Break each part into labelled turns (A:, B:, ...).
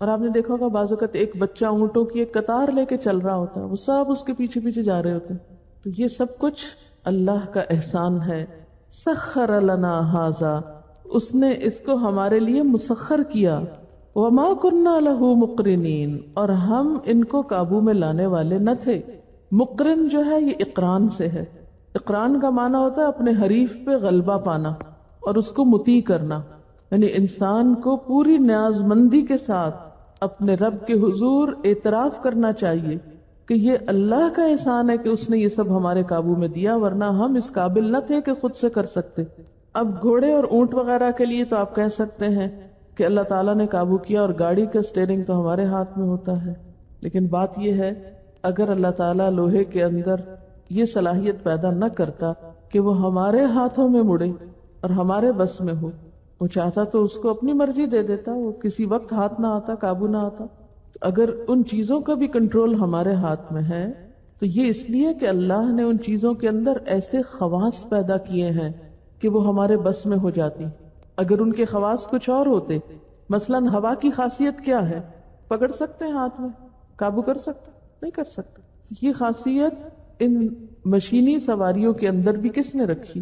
A: اور آپ نے دیکھا ہوگا بعض اوقات ایک بچہ اونٹوں کی ایک قطار لے کے چل رہا ہوتا ہے، وہ سب اس کے پیچھے پیچھے جا رہے ہوتے ہیں. تو یہ سب کچھ اللہ کا احسان ہے. سخر لنا ھذا، اس نے اس کو ہمارے لیے مسخر کیا. وما كنا له مقرنین، اور ہم ان کو قابو میں لانے والے نہ تھے. مقرن جو ہے یہ اقران سے ہے. اقران کا معنی ہوتا ہے اپنے حریف پہ غلبہ پانا اور اس کو مطیع کرنا، یعنی انسان کو پوری نیاز مندی کے ساتھ اپنے رب کے حضور اعتراف کرنا چاہیے کہ یہ اللہ کا احسان ہے کہ اس نے یہ سب ہمارے قابو میں دیا، ورنہ ہم اس قابل نہ تھے کہ خود سے کر سکتے. اب گھوڑے اور اونٹ وغیرہ کے لیے تو آپ کہہ سکتے ہیں کہ اللہ تعالیٰ نے قابو کیا اور گاڑی کا اسٹیئرنگ تو ہمارے ہاتھ میں ہوتا ہے. لیکن بات یہ ہے اگر اللہ تعالیٰ لوہے کے اندر یہ صلاحیت پیدا نہ کرتا کہ وہ ہمارے ہاتھوں میں مڑے اور ہمارے بس میں ہو، وہ چاہتا تو اس کو اپنی مرضی دے دیتا، وہ کسی وقت ہاتھ نہ آتا، قابو نہ آتا. تو اگر ان چیزوں کا بھی کنٹرول ہمارے ہاتھ میں ہے تو یہ اس لیے کہ اللہ نے ان چیزوں کے اندر ایسے خواص پیدا کیے ہیں کہ وہ ہمارے بس میں ہو جاتی. اگر ان کے خواص کچھ اور ہوتے، مثلا ہوا کی خاصیت کیا ہے؟ پکڑ سکتے ہیں ہاتھ میں، قابو کر سکتے؟ نہیں کر سکتے. یہ خاصیت ان مشینی سواریوں کے اندر بھی کس نے رکھی؟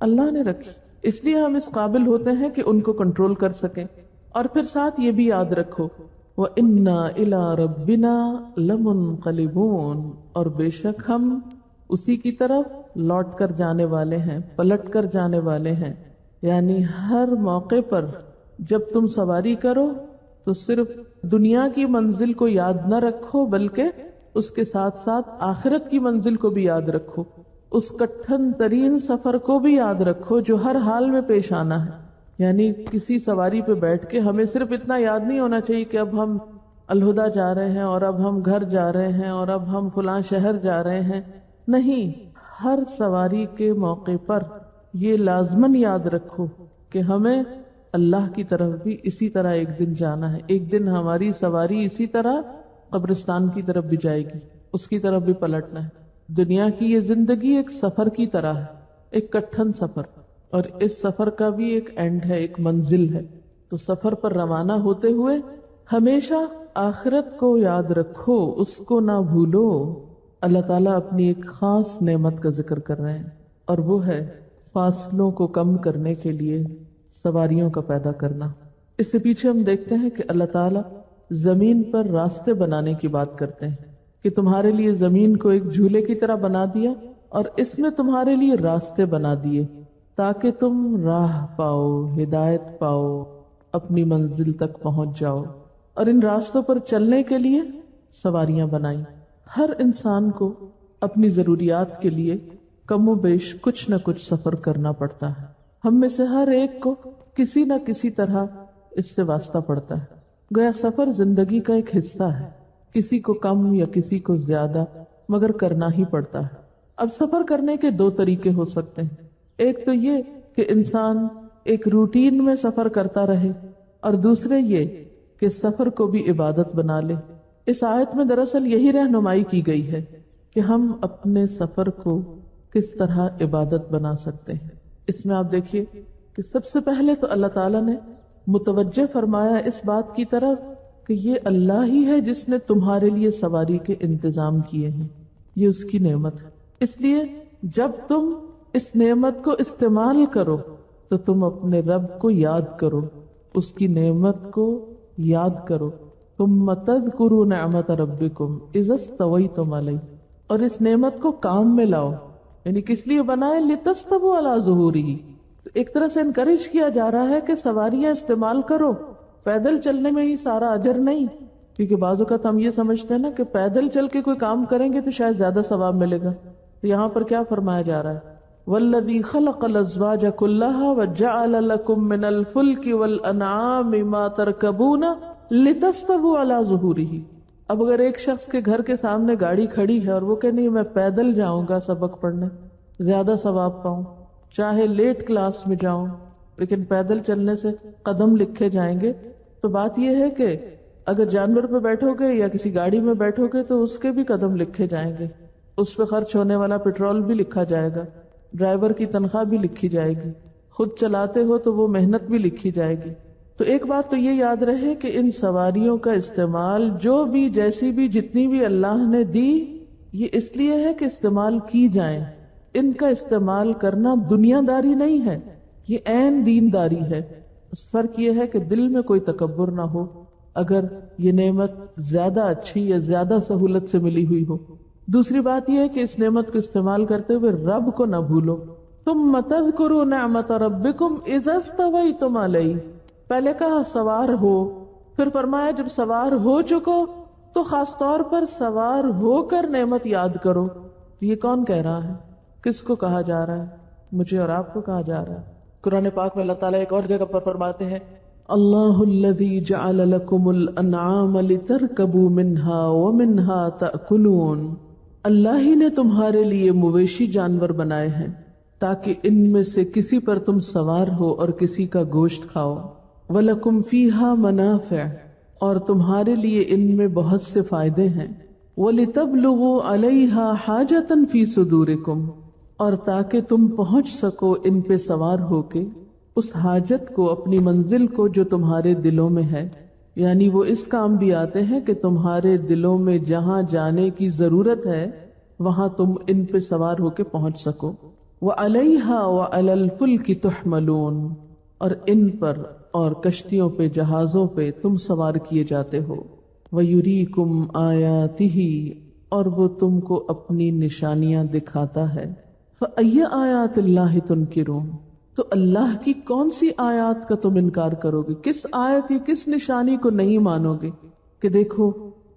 A: اللہ نے رکھی. اس لیے ہم اس قابل ہوتے ہیں کہ ان کو کنٹرول کر سکیں. اور پھر ساتھ یہ بھی یاد رکھو وَإِنَّا إِلَىٰ رَبِّنَا لَمُنْقَلِبُونَ، اور بے شک ہم اسی کی طرف لوٹ کر جانے والے ہیں، پلٹ کر جانے والے ہیں. یعنی ہر موقع پر جب تم سواری کرو تو صرف دنیا کی منزل کو یاد نہ رکھو بلکہ اس کے ساتھ ساتھ آخرت کی منزل کو بھی یاد رکھو، اس کٹھن ترین سفر کو بھی یاد رکھو جو ہر حال میں پیش آنا ہے. یعنی کسی سواری پہ بیٹھ کے ہمیں صرف اتنا یاد نہیں ہونا چاہیے کہ اب ہم الہدا جا رہے ہیں اور اب ہم گھر جا رہے ہیں اور اب ہم فلاں شہر جا رہے ہیں. نہیں، ہر سواری کے موقع پر یہ لازماً یاد رکھو کہ ہمیں اللہ کی طرف بھی اسی طرح ایک دن جانا ہے. ایک دن ہماری سواری اسی طرح قبرستان کی طرف بھی جائے گی، اس کی طرف بھی پلٹنا ہے. دنیا کی یہ زندگی ایک سفر کی طرح ہے، ایک کٹھن سفر، اور اس سفر کا بھی ایک اینڈ ہے، ایک منزل ہے. تو سفر پر روانہ ہوتے ہوئے ہمیشہ آخرت کو یاد رکھو، اس کو نہ بھولو. اللہ تعالیٰ اپنی ایک خاص نعمت کا ذکر کر رہے ہیں اور وہ ہے فاصلوں کو کم کرنے کے لیے سواریوں کا پیدا کرنا. اس سے پیچھے ہم دیکھتے ہیں کہ اللہ تعالیٰ زمین پر راستے بنانے کی بات کرتے ہیں کہ تمہارے لیے زمین کو ایک جھولے کی طرح بنا دیا اور اس میں تمہارے لیے راستے بنا دیے تاکہ تم راہ پاؤ، ہدایت پاؤ، اپنی منزل تک پہنچ جاؤ. اور ان راستوں پر چلنے کے لیے سواریاں بنائی. ہر انسان کو اپنی ضروریات کے لیے کم و بیش کچھ نہ کچھ سفر کرنا پڑتا ہے. ہم میں سے ہر ایک کو کسی نہ کسی طرح اس سے واسطہ پڑتا ہے. گویا سفر زندگی کا ایک حصہ ہے، کسی کو کم یا کسی کو زیادہ، مگر کرنا ہی پڑتا ہے. اب سفر کرنے کے دو طریقے ہو سکتے ہیں. ایک تو یہ کہ انسان ایک روٹین میں سفر کرتا رہے، اور دوسرے یہ کہ سفر کو بھی عبادت بنا لے. اس آیت میں دراصل یہی رہنمائی کی گئی ہے کہ ہم اپنے سفر کو کس طرح عبادت بنا سکتے ہیں. اس میں آپ دیکھیے کہ سب سے پہلے تو اللہ تعالیٰ نے متوجہ فرمایا اس بات کی طرف کہ یہ اللہ ہی ہے جس نے تمہارے لیے سواری کے انتظام کیے ہیں. یہ اس کی نعمت ہے. اس لیے جب تم اس نعمت کو استعمال کرو تو تم اپنے رب کو یاد کرو، اس کی نعمت کو یاد کرو. ثم تذکروا نعمت ربکم اذا استویتم علیہ، اور اس نعمت کو کام میں لاؤ. یعنی کس لیے بنائے؟ لتستووا علی ظہورہ. ایک طرح سے انکریج کیا جا رہا ہے کہ سواریاں استعمال کرو. پیدل چلنے میں ہی سارا اجر نہیں، کیونکہ بعض اوقات ہم یہ سمجھتے ہیں نا کہ پیدل چل کے کوئی کام کریں گے تو شاید زیادہ ثواب ملے گا. تو یہاں پر کیا فرمایا جا رہا ہے؟ والذی خلق الازواج کلھا وجعل لکم من الفلک والانعام ما ترکبون لتستووا علی ظہورہ. اب اگر ایک شخص کے گھر کے سامنے گاڑی کھڑی ہے اور وہ کہ نہیں میں پیدل جاؤں گا سبق پڑھنے، زیادہ ثواب پاؤں، چاہے لیٹ کلاس میں جاؤں لیکن پیدل چلنے سے قدم لکھے جائیں گے. تو بات یہ ہے کہ اگر جانور پہ بیٹھو گے یا کسی گاڑی میں بیٹھو گے تو اس کے بھی قدم لکھے جائیں گے، اس پہ خرچ ہونے والا پیٹرول بھی لکھا جائے گا، ڈرائیور کی تنخواہ بھی لکھی جائے گی، خود چلاتے ہو تو وہ محنت بھی لکھی جائے گی. تو ایک بات تو یہ یاد رہے کہ ان سواریوں کا استعمال جو بھی جیسی بھی جتنی بھی اللہ نے دی یہ اس لیے ہے کہ استعمال کی جائیں. ان کا استعمال کرنا دنیا داری نہیں ہے، یہ عین دین داری ہے. اس فرق یہ ہے کہ دل میں کوئی تکبر نہ ہو اگر یہ نعمت زیادہ اچھی یا زیادہ سہولت سے ملی ہوئی ہو. دوسری بات یہ ہے کہ اس نعمت کو استعمال کرتے ہوئے رب کو نہ بھولو. ثم تذکروا نعمت ربکم اذا استویتم علیہ. پہلے کہا سوار ہو، پھر فرمایا جب سوار ہو چکو تو خاص طور پر سوار ہو کر نعمت یاد کرو. یہ کون کہہ رہا ہے؟ کس کو کہا جا رہا ہے؟ مجھے اور آپ کو کہا جا رہا ہے. قرآن پاک میں اللہ تعالیٰ ایک اور جگہ پر فرماتے ہیں اللہ الذی جعل لکم الانعام لترکبوا منہا ومنہا تأکلون. اللہ ہی نے تمہارے لیے مویشی جانور بنائے ہیں تاکہ ان میں سے کسی پر تم سوار ہو اور کسی کا گوشت کھاؤ. وَلَكُمْ فِيهَا مَنَافِعُ، اور تمہارے لیے ان میں بہت سے فائدے ہیں. وَلِتَبْلُغُوا عَلَيْهَا حَاجَةً فِي صُدُورِكُمْ، اور تاکہ تم پہنچ سکو ان پہ سوار ہو کے اس حاجت کو، اپنی منزل کو جو تمہارے دلوں میں ہے. یعنی وہ اس کام بھی آتے ہیں کہ تمہارے دلوں میں جہاں جانے کی ضرورت ہے وہاں تم ان پہ سوار ہو کے پہنچ سکو. وَعَلَيْهَا وَعَلَى الْفُلْكِ تُحْمَلُونَ، اور ان پر اور کشتیوں پہ، جہازوں پہ تم سوار کیے جاتے ہو. وَيُرِيكُمْ آيَاتِهِ، اور وہ تم کو اپنی نشانیاں دکھاتا ہے. فَأَيَّ آیَاتِ اللَّهِ تُنْکِرُونَ، تو اللہ کی کون سی آیات کا تم انکار کرو گے؟ کس آیت یا کس نشانی کو نہیں مانو گے کہ دیکھو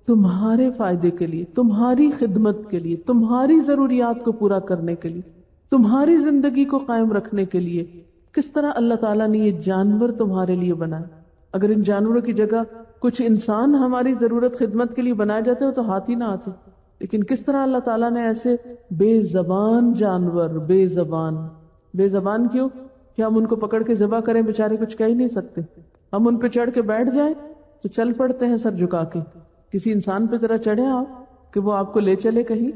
A: تمہارے فائدے کے لیے، تمہاری خدمت کے لیے، تمہاری ضروریات کو پورا کرنے کے لیے، تمہاری زندگی کو قائم رکھنے کے لیے کس طرح اللہ تعالیٰ نے یہ جانور تمہارے لیے بنائے. اگر ان جانوروں کی جگہ کچھ انسان ہماری ضرورت خدمت کے لیے بنائے جاتے ہو تو ہاتھ ہی نہ آتے. لیکن کس طرح اللہ تعالیٰ نے ایسے بے زبان جانور، بے زبان کیوں کہ ہم ان کو پکڑ کے ذبح کریں، بیچارے کچھ کہہ ہی نہیں سکتے. ہم ان پہ چڑھ کے بیٹھ جائیں تو چل پڑتے ہیں سر جھکا کے. کسی انسان پہ ذرا چڑھے آپ کہ وہ آپ کو لے چلے کہیں.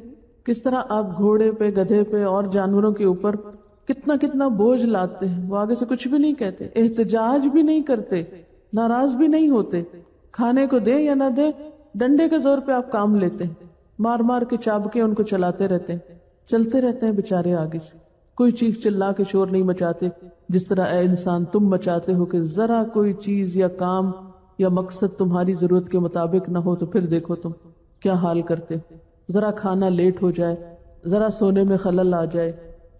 A: کس طرح آپ گھوڑے پہ، گدھے پہ اور جانوروں کے اوپر کتنا بوجھ لاتے ہیں. وہ آگے سے کچھ بھی نہیں کہتے، احتجاج بھی نہیں کرتے، ناراض بھی نہیں ہوتے. کھانے کو دے یا نہ دے، ڈنڈے کے زور پہ آپ کام لیتے ہیں، مار مار کے چابکے ان کو چلاتے رہتے ہیں، چلتے رہتے ہیں بےچارے آگے سے. کوئی چیخ چلا کے شور نہیں مچاتے جس طرح اے انسان تم مچاتے ہو کہ ذرا کوئی چیز یا کام یا مقصد تمہاری ضرورت کے مطابق نہ ہو تو پھر دیکھو تم کیا حال کرتے. ذرا کھانا لیٹ ہو جائے، ذرا سونے میں خلل آ جائے،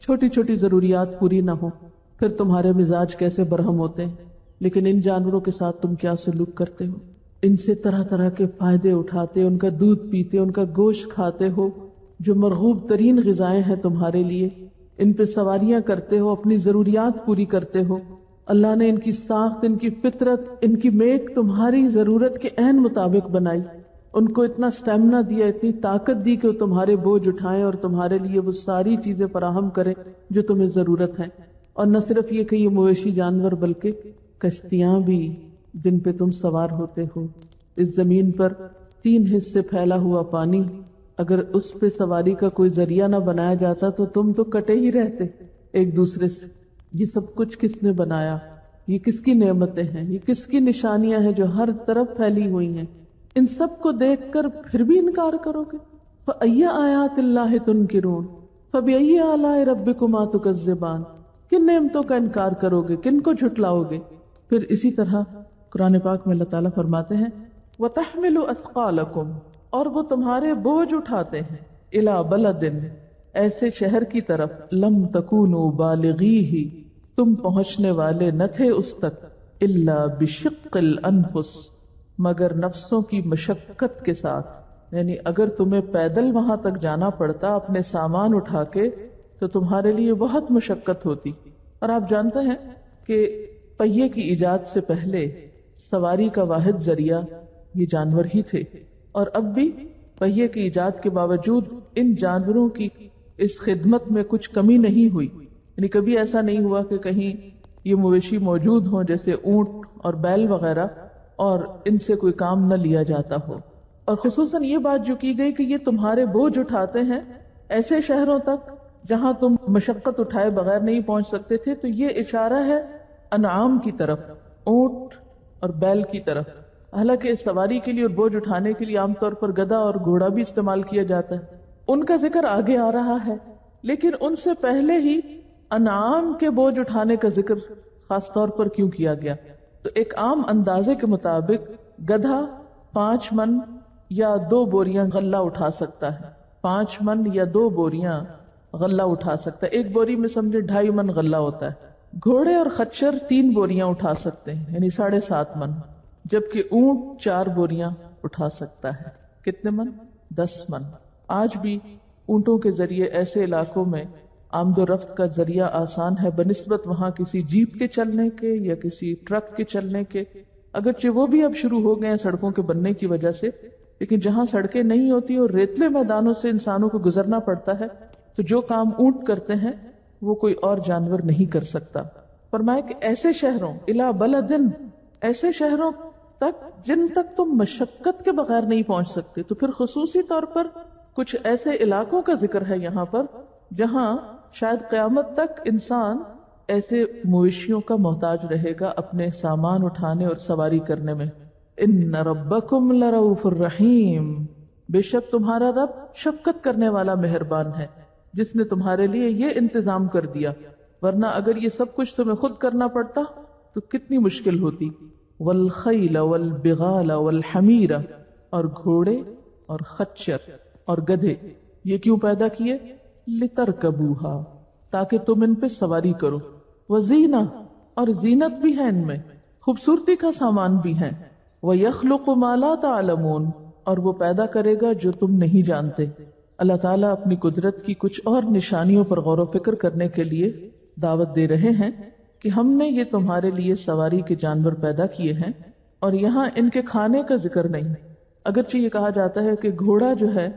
A: چھوٹی چھوٹی ضروریات پوری نہ ہو، پھر تمہارے مزاج کیسے برہم ہوتے ہیں. لیکن ان جانوروں کے ساتھ تم کیا سلوک کرتے ہو؟ ان سے طرح طرح کے فائدے اٹھاتے، ان کا دودھ پیتے، ان کا گوشت کھاتے ہو جو مرغوب ترین غذائیں ہیں تمہارے لیے. ان پہ سواریاں کرتے ہو، اپنی ضروریات پوری کرتے ہو. اللہ نے ان کی ساخت، ان کی فطرت، ان کی میک تمہاری ضرورت کے عین مطابق بنائی. ان کو اتنا سٹیمنا دیا، اتنی طاقت دی کہ وہ تمہارے بوجھ اٹھائیں اور تمہارے لیے وہ ساری چیزیں فراہم کریں جو تمہیں ضرورت ہے. اور نہ صرف یہ کہ یہ مویشی جانور بلکہ کشتیاں بھی جن پہ تم سوار ہوتے ہو. اس زمین پر 3 حصے پھیلا ہوا پانی، اگر اس پہ سواری کا کوئی ذریعہ نہ بنایا جاتا تو تم تو کٹے ہی رہتے ایک دوسرے سے. یہ سب کچھ کس نے بنایا؟ یہ کس کی نعمتیں ہیں؟ یہ کس کی نشانیاں ہیں جو ہر طرف پھیلی ہوئی ہیں؟ ان سب کو دیکھ کر پھر بھی انکار کرو گے. فَأَيَّ آیَاتِ اللَّهِ تُنْکِرُونَ فَبِأَيِّ آلَاءِ رَبِّکُمَا تُکَذِّبَانِ. کن نعمتوں کا انکار کرو گے؟ کن کو جھٹلاؤ گے؟ پھر اسی طرح قرآن پاک میں اللہ تعالیٰ فرماتے ہیں وَتَحْمِلُ أَثْقَالَكُمْ، اور وہ تمہارے بوجھ اٹھاتے ہیں إِلَى بَلَدٍ، ایسے شہر کی طرف لم تکونوا بالغیہ، تم پہنچنے والے نہ تھے اس تک، الا بشق الانفس، مگر نفسوں کی مشقت کے ساتھ. یعنی اگر تمہیں پیدل وہاں تک جانا پڑتا اپنے سامان اٹھا کے تو تمہارے لیے بہت مشقت ہوتی. اور آپ جانتے ہیں کہ پہیے کی ایجاد سے پہلے سواری کا واحد ذریعہ یہ جانور ہی تھے، اور اب بھی پہیے کی ایجاد کے باوجود ان جانوروں کی اس خدمت میں کچھ کمی نہیں ہوئی. یعنی کبھی ایسا نہیں ہوا کہ کہیں یہ مویشی موجود ہوں جیسے اونٹ اور بیل وغیرہ اور ان سے کوئی کام نہ لیا جاتا ہو. اور خصوصاً یہ بات جو کی گئی کہ یہ تمہارے بوجھ اٹھاتے ہیں ایسے شہروں تک جہاں تم مشقت اٹھائے بغیر نہیں پہنچ سکتے تھے، تو یہ اشارہ ہے انعام کی طرف. اونٹ اور بیل کی طرف. حالانکہ سواری کے لیے اور بوجھ اٹھانے کے لیے عام طور پر گدھا اور گھوڑا بھی استعمال کیا جاتا ہے. ان کا ذکر آگے آ رہا ہے، لیکن ان سے پہلے ہی انعام کے بوجھ اٹھانے کا ذکر خاص طور پر کیوں کیا گیا؟ تو ایک عام اندازے کے مطابق گدھا 5 من یا 2 بوریاں غلہ اٹھا سکتا ہے. 5 من یا 2 بوریاں غلہ اٹھا سکتا ہے. ایک بوری میں سمجھے 2.5 من غلہ ہوتا ہے. گھوڑے اور خچر 3 بوریاں اٹھا سکتے ہیں، یعنی 7.5 من، جبکہ اونٹ 4 بوریاں اٹھا سکتا ہے. کتنے من؟ 10 من. آج بھی اونٹوں کے ذریعے ایسے علاقوں میں آمد و رفت کا ذریعہ آسان ہے بنسبت وہاں کسی جیپ کے چلنے کے یا کسی ٹرک کے چلنے کے. اگرچہ وہ بھی اب شروع ہو گئے ہیں سڑکوں کے بننے کی وجہ سے، لیکن جہاں سڑکیں نہیں ہوتی اور ریتلے میدانوں سے انسانوں کو گزرنا پڑتا ہے تو جو کام اونٹ کرتے ہیں وہ کوئی اور جانور نہیں کر سکتا. فرمایا کہ ایسے شہروں الا بلدن، ایسے شہروں تک جن تک تم مشقت کے بغیر نہیں پہنچ سکتے. تو پھر خصوصی طور پر کچھ ایسے علاقوں کا ذکر ہے یہاں پر جہاں شاید قیامت تک انسان ایسے مویشیوں کا محتاج رہے گا اپنے سامان اٹھانے اور سواری کرنے میں. ان ربکم لرؤوف الرحیم، بے شک تمہارا رب شفقت کرنے والا مہربان ہے جس نے تمہارے لیے یہ انتظام کر دیا، ورنہ اگر یہ سب کچھ تمہیں خود کرنا پڑتا تو کتنی مشکل ہوتی. والخیل والبغال والحمیر، اور گھوڑے اور خچر اور گدھے یہ کیوں پیدا کیے؟ لترکبوہا، تاکہ تم ان پہ سواری کرو. وزینہ، اور زینت بھی ہے ان میں، خوبصورتی کا سامان بھی ہے. وَيَخْلُقُ مَا لَا تَعْلَمُونَ، اور وہ پیدا کرے گا جو تم نہیں جانتے. اللہ تعالیٰ اپنی قدرت کی کچھ اور نشانیوں پر غور و فکر کرنے کے لیے دعوت دے رہے ہیں کہ ہم نے یہ تمہارے لیے سواری کے جانور پیدا کیے ہیں، اور یہاں ان کے کھانے کا ذکر نہیں. اگرچہ یہ کہا جاتا ہے کہ گھوڑا جو ہے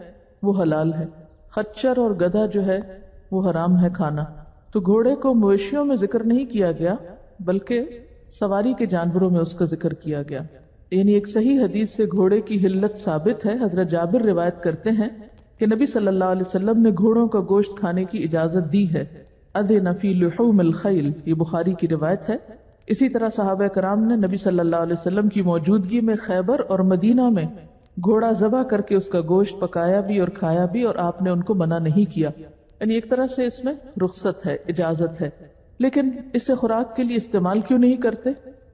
A: وہ حلال ہے، خچر اور گدھا جو ہے وہ حرام ہے کھانا. تو گھوڑے کو مویشیوں میں ذکر نہیں کیا گیا بلکہ سواری کے جانوروں میں اس کا ذکر کیا گیا. یعنی ایک صحیح حدیث سے گھوڑے کی حلت ثابت ہے. حضرت جابر روایت کرتے ہیں کہ نبی صلی اللہ علیہ وسلم نے گھوڑوں کا گوشت کھانے کی اجازت دی ہے. اذن فی لحوم الخیل، یہ بخاری کی روایت ہے. اسی طرح صحابہ کرام نے نبی صلی اللہ علیہ وسلم کی موجودگی میں خیبر اور مدینہ میں گھوڑا ذبح کر کے اس کا گوشت پکایا بھی اور کھایا بھی، اور آپ نے ان کو منع نہیں کیا. یعنی ایک طرح سے اس میں رخصت ہے، اجازت ہے. لیکن اسے خوراک کے لیے استعمال کیوں نہیں کرتے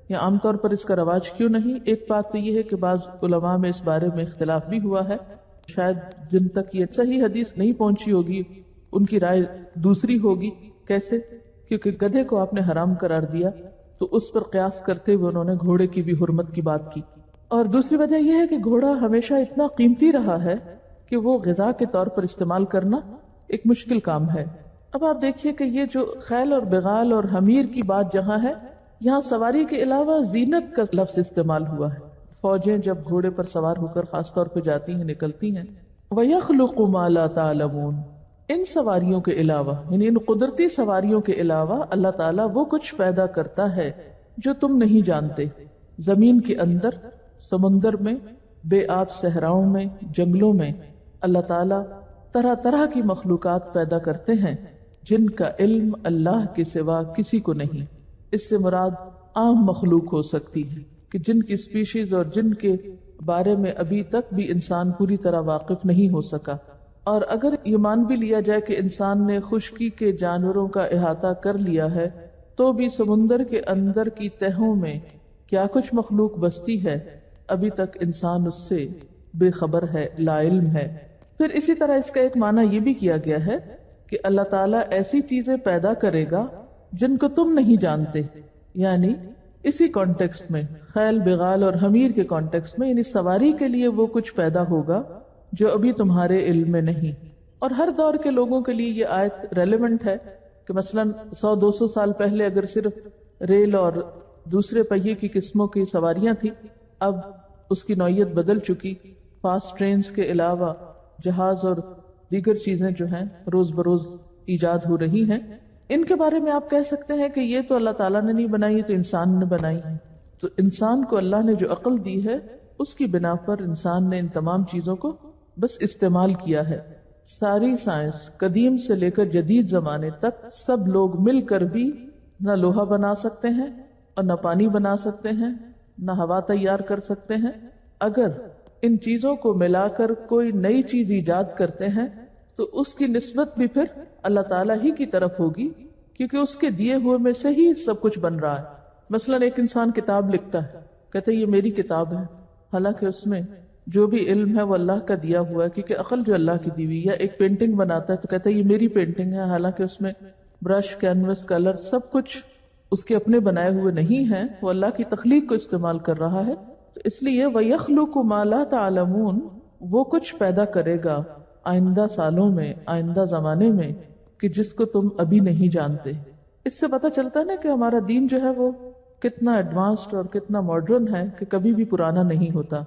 A: یا عام طور پر اس کا رواج کیوں نہیں؟ ایک بات تو یہ ہے کہ بعض علماء میں اس بارے میں اختلاف بھی ہوا ہے. شاید جن تک یہ صحیح حدیث نہیں پہنچی ہوگی ان کی رائے دوسری ہوگی. کیسے؟ کیونکہ گدھے کو آپ نے حرام قرار دیا تو اس پر قیاس کرتے ہوئے انہوں نے گھوڑے کی بھی حرمت کی بات کی. اور دوسری وجہ یہ ہے کہ گھوڑا ہمیشہ اتنا قیمتی رہا ہے کہ وہ غذا کے طور پر استعمال کرنا ایک مشکل کام ہے. اب آپ دیکھیے کہ یہ جو خیل اور بغال اور حمیر کی بات جہاں ہے، یہاں سواری کے علاوہ زینت کا لفظ استعمال ہوا ہے. فوجیں جب گھوڑے پر سوار ہو کر خاص طور پہ جاتی ہیں، نکلتی ہیں. وَيَخْلُقُ مَا لَا تَعْلَمُونَ، ان سواریوں کے علاوہ، یعنی ان قدرتی سواریوں کے علاوہ اللہ تعالیٰ وہ کچھ پیدا کرتا ہے جو تم نہیں جانتے. زمین کے اندر، سمندر میں، بے آب صحراؤں میں، جنگلوں میں اللہ تعالیٰ طرح طرح کی مخلوقات پیدا کرتے ہیں جن کا علم اللہ کے سوا کسی کو نہیں. اس سے مراد عام مخلوق ہو سکتی ہے کہ جن کی اسپیشیز اور جن کے بارے میں ابھی تک بھی انسان پوری طرح واقف نہیں ہو سکا. اور اگر یہ مان بھی لیا جائے کہ انسان نے خشکی کے جانوروں کا احاطہ کر لیا ہے تو بھی سمندر کے اندر کی تہوں میں کیا کچھ مخلوق بستی ہے، ابھی تک انسان اس سے بے خبر ہے، لا علم ہے. پھر اسی طرح اس کا ایک معنی یہ بھی کیا گیا ہے کہ اللہ تعالیٰ ایسی چیزیں پیدا کرے گا جن کو تم نہیں جانتے. یعنی اسی کانٹیکسٹ میں، خیل بغال اور حمیر کے کانٹیکسٹ میں، یعنی سواری کے لیے وہ کچھ پیدا ہوگا جو ابھی تمہارے علم میں نہیں. اور ہر دور کے لوگوں کے لیے یہ آیت ریلیونٹ ہے کہ مثلا 100-200 سال پہلے اگر صرف ریل اور دوسرے پہیے کی قسموں کی سواریاں تھی، اب اس کی نوعیت بدل چکی. فاسٹ ٹرینز کے علاوہ جہاز اور دیگر چیزیں جو ہیں روز بروز ایجاد ہو رہی ہیں. ان کے بارے میں آپ کہہ سکتے ہیں کہ یہ تو اللہ تعالیٰ نے نہیں بنائی، تو انسان نے بنائی. تو انسان کو اللہ نے جو عقل دی ہے اس کی بنا پر انسان نے ان تمام چیزوں کو بس استعمال کیا ہے. ساری سائنس قدیم سے لے کر جدید زمانے تک سب لوگ مل کر بھی نہ لوہا بنا سکتے ہیں اور نہ پانی بنا سکتے ہیں نہ ہوا تیار کر سکتے ہیں. اگر ان چیزوں کو ملا کر کوئی نئی چیز ایجاد کرتے ہیں تو اس کی نسبت بھی پھر اللہ تعالیٰ ہی کی طرف ہوگی، کیونکہ اس کے دیے ہوئے میں سے ہی سب کچھ بن رہا ہے. مثلا ایک انسان کتاب لکھتا ہے، کہتے یہ میری کتاب ہے، حالانکہ اس میں جو بھی علم ہے وہ اللہ کا دیا ہوا ہے، کیونکہ عقل جو اللہ کی دی ہوئی. یا ایک پینٹنگ بناتا ہے تو کہتا ہے یہ میری پینٹنگ ہے، حالانکہ اس میں برش، کینوس، کلر سب کچھ اس کے اپنے بنائے ہوئے نہیں ہیں، وہ اللہ کی تخلیق کو استعمال کر رہا ہے. تو اس لیے وَيَخْلُقُ مَا لَا تَعْلَمُونَ، وہ کچھ پیدا کرے گا آئندہ سالوں میں، آئندہ زمانے میں، کہ جس کو تم ابھی نہیں جانتے. اس سے پتہ چلتا ہے نا کہ ہمارا دین جو ہے وہ کتنا ایڈوانسڈ اور کتنا ماڈرن ہے کہ کبھی بھی پرانا نہیں ہوتا.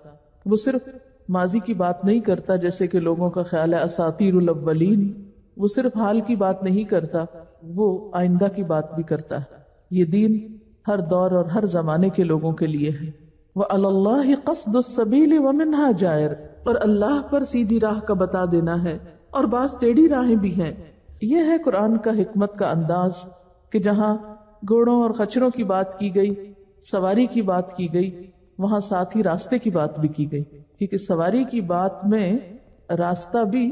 A: وہ صرف ماضی کی بات نہیں کرتا جیسے کہ لوگوں کا خیال ہے اساطیر الاولین، وہ صرف حال کی بات نہیں کرتا، وہ آئندہ کی بات بھی کرتا ہے. یہ دین ہر دور اور ہر زمانے کے لوگوں کے لیے ہے. وَعَلَى اللَّهِ قَصْدُ السَّبِيلِ وَمِنْهَا جَائِرٌ، اور اللہ پر سیدھی راہ کا بتا دینا ہے اور بعض ٹیڑھی راہیں بھی ہیں. یہ ہے قرآن کا حکمت کا انداز کہ جہاں گھوڑوں اور خچروں کی بات کی گئی، سواری کی بات کی گئی، وہاں ساتھ ہی راستے کی بات بھی کی گئی، کیونکہ سواری کی بات میں راستہ بھی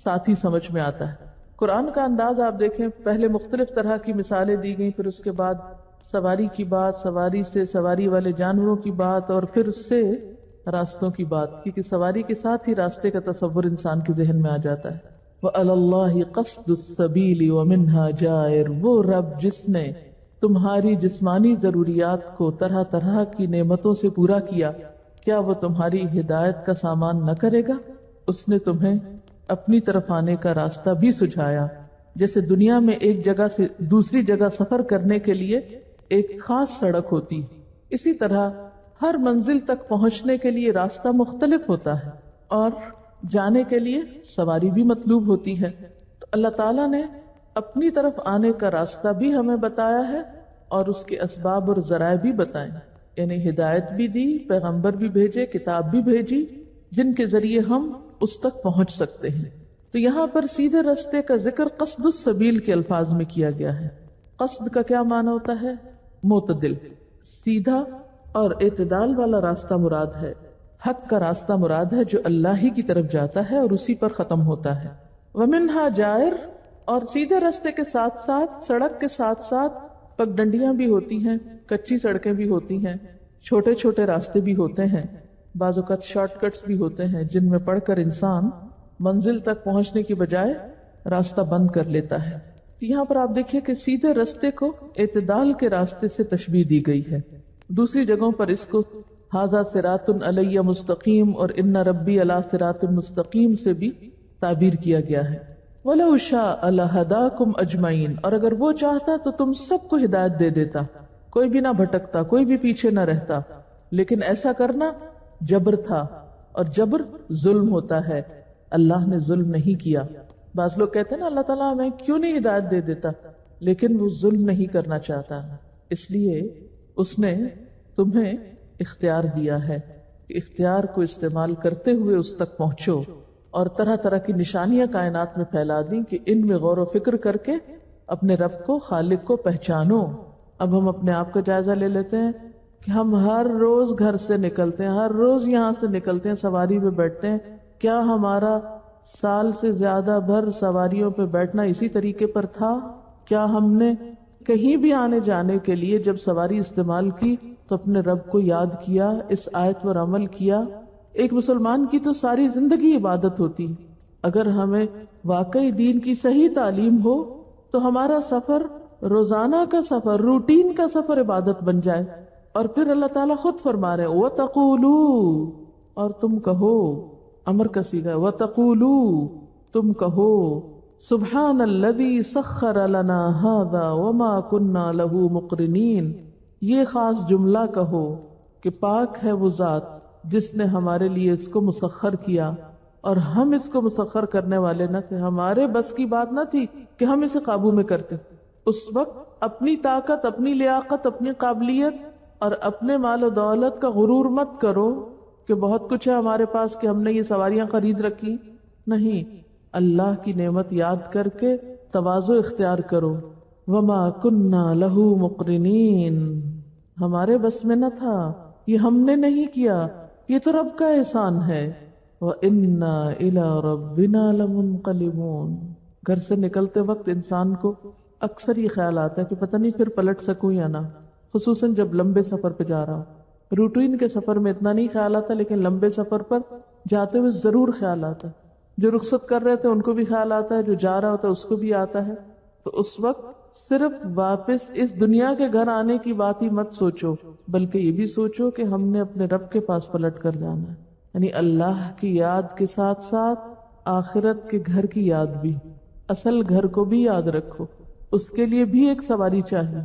A: ساتھ ہی سمجھ میں آتا ہے. قرآن کا انداز آپ دیکھیں، پہلے مختلف طرح کی مثالیں دی گئیں، پھر اس کے بعد سواری کی بات، سواری سے سواری والے جانوروں کی بات، اور پھر اس سے راستوں کی بات، کیونکہ سواری کے ساتھ ہی راستے کا تصور انسان کے ذہن میں آ جاتا ہے. وَعَلَى اللَّهِ قَصْدُ السَّبِيلِ وَمِنْهَا جَائِرٌ، وہ رب جس نے تمہاری جسمانی ضروریات کو طرح طرح کی نعمتوں سے پورا کیا، کیا وہ تمہاری ہدایت کا سامان نہ کرے گا؟ اس نے تمہیں اپنی طرف آنے کا راستہ بھی سجھایا. جیسے دنیا میں ایک جگہ سے دوسری جگہ سفر کرنے کے لیے ایک خاص سڑک ہوتی، اسی طرح ہر منزل تک پہنچنے کے لیے راستہ مختلف ہوتا ہے، اور جانے کے لیے سواری بھی مطلوب ہوتی ہے. تو اللہ تعالیٰ نے اپنی طرف آنے کا راستہ بھی ہمیں بتایا ہے اور اس کے اسباب اور ذرائع بھی بتائیں، یعنی ہدایت بھی دی، پیغمبر بھی بھیجے، کتاب بھی بھیجی، جن کے ذریعے ہم اس تک پہنچ سکتے ہیں. تو یہاں پر سیدھے راستے کا ذکر قصد السبیل کے الفاظ میں کیا گیا ہے. قصد کا کیا معنی ہوتا ہے؟ معتدل، سیدھا اور اعتدال والا راستہ مراد ہے. حق کا راستہ مراد ہے جو اللہ ہی کی طرف جاتا ہے اور اسی پر ختم ہوتا ہے. وَمِنْهَا جَائِرٌ، اور سیدھے راستے کے ساتھ ساتھ، سڑک کے ساتھ ساتھ پگڈنڈیاں بھی ہوتی ہیں، کچی سڑکیں بھی ہوتی ہیں، چھوٹے چھوٹے راستے بھی ہوتے ہیں، بعض اوقات شارٹ کٹس بھی ہوتے ہیں جن میں پڑھ کر انسان منزل تک پہنچنے کی بجائے راستہ بند کر لیتا ہے. یہاں پر آپ دیکھیے کہ سیدھے راستے کو اعتدال کے راستے سے تشبیہ دی گئی ہے. دوسری جگہوں پر اس کو ھذا صراط علی مستقیم اور ان ربی علی صراط مستقیم سے بھی تعبیر کیا گیا ہے. وَلَوْ شَاءَ لَهَدَاكُمْ أَجْمَعِينَ، اور اگر وہ چاہتا تو تم سب کو ہدایت دے دیتا، کوئی بھی نہ بھٹکتا، کوئی بھی پیچھے نہ رہتا. لیکن ایسا کرنا جبر تھا، اور جبر ظلم ہوتا ہے. اللہ نے ظلم نہیں کیا. بعض لوگ کہتے ہیں نا اللہ تعالیٰ ہمیں کیوں نہیں ہدایت دے دیتا، لیکن وہ ظلم نہیں کرنا چاہتا، اس لیے اس نے تمہیں اختیار دیا ہے. اختیار کو استعمال کرتے ہوئے اس تک پہنچو، اور طرح طرح کی نشانیاں کائنات میں پھیلا دی کہ ان میں غور و فکر کر کے اپنے رب کو، خالق کو پہچانو. اب ہم اپنے آپ کا جائزہ لے لیتے ہیں کہ ہم ہر روز گھر سے نکلتے ہیں، ہر روز یہاں سے نکلتے ہیں، سواری پہ بیٹھتے ہیں. کیا ہمارا سال سے زیادہ بھر سواریوں پہ بیٹھنا اسی طریقے پر تھا؟ کیا ہم نے کہیں بھی آنے جانے کے لیے جب سواری استعمال کی تو اپنے رب کو یاد کیا، اس آیت پر عمل کیا؟ ایک مسلمان کی تو ساری زندگی عبادت ہوتی. اگر ہمیں واقعی دین کی صحیح تعلیم ہو تو ہمارا سفر روزانہ کا سفر، روٹین کا سفر عبادت بن جائے. اور پھر اللہ تعالیٰ خود فرما رہے وَتَقُولُوا، اور تم کہو، امر کا صیغہ ہے، وَتَقُولُوا، تم کہو، سبحان الذی سخر لنا ھذا وما كنا له مقرنین. یہ خاص جملہ کہو کہ پاک ہے وہ ذات جس نے ہمارے لیے اس کو مسخر کیا، اور ہم اس کو مسخر کرنے والے نہ تھے، ہمارے بس کی بات نہ تھی کہ ہم اسے قابو میں کرتے. اس وقت اپنی طاقت، اپنی لیاقت، اپنی قابلیت اور اپنے مال و دولت کا غرور مت کرو کہ بہت کچھ ہے ہمارے پاس کہ ہم نے یہ سواریاں خرید رکھی. نہیں، اللہ کی نعمت یاد کر کے تواضع اختیار کرو. وما کننا لہ مقرنین، ہمارے بس میں نہ تھا یہ ہم نے نہیں کیا، یہ تو رب کا احسان ہے۔ وَإِنَّا إِلَىٰ رَبِّنَا لَمُنْقَلِبُونَ۔ گھر سے نکلتے وقت انسان کو اکثر یہ خیال آتا ہے کہ پتہ نہیں پھر پلٹ سکوں یا نہ، خصوصاً جب لمبے سفر پہ جا رہا ہو۔ روٹین کے سفر میں اتنا نہیں خیال آتا، لیکن لمبے سفر پر جاتے ہوئے ضرور خیال آتا ہے۔ جو رخصت کر رہے تھے ان کو بھی خیال آتا ہے، جو جا رہا ہوتا ہے اس کو بھی آتا ہے۔ تو اس وقت صرف واپس اس دنیا کے گھر آنے کی بات ہی مت سوچو، بلکہ یہ بھی سوچو کہ ہم نے اپنے رب کے پاس پلٹ کر جانا ہے، یعنی اللہ کی یاد کے ساتھ ساتھ آخرت کے گھر کی یاد بھی، اصل گھر کو بھی یاد رکھو، اس کے لیے بھی ایک سواری چاہیے،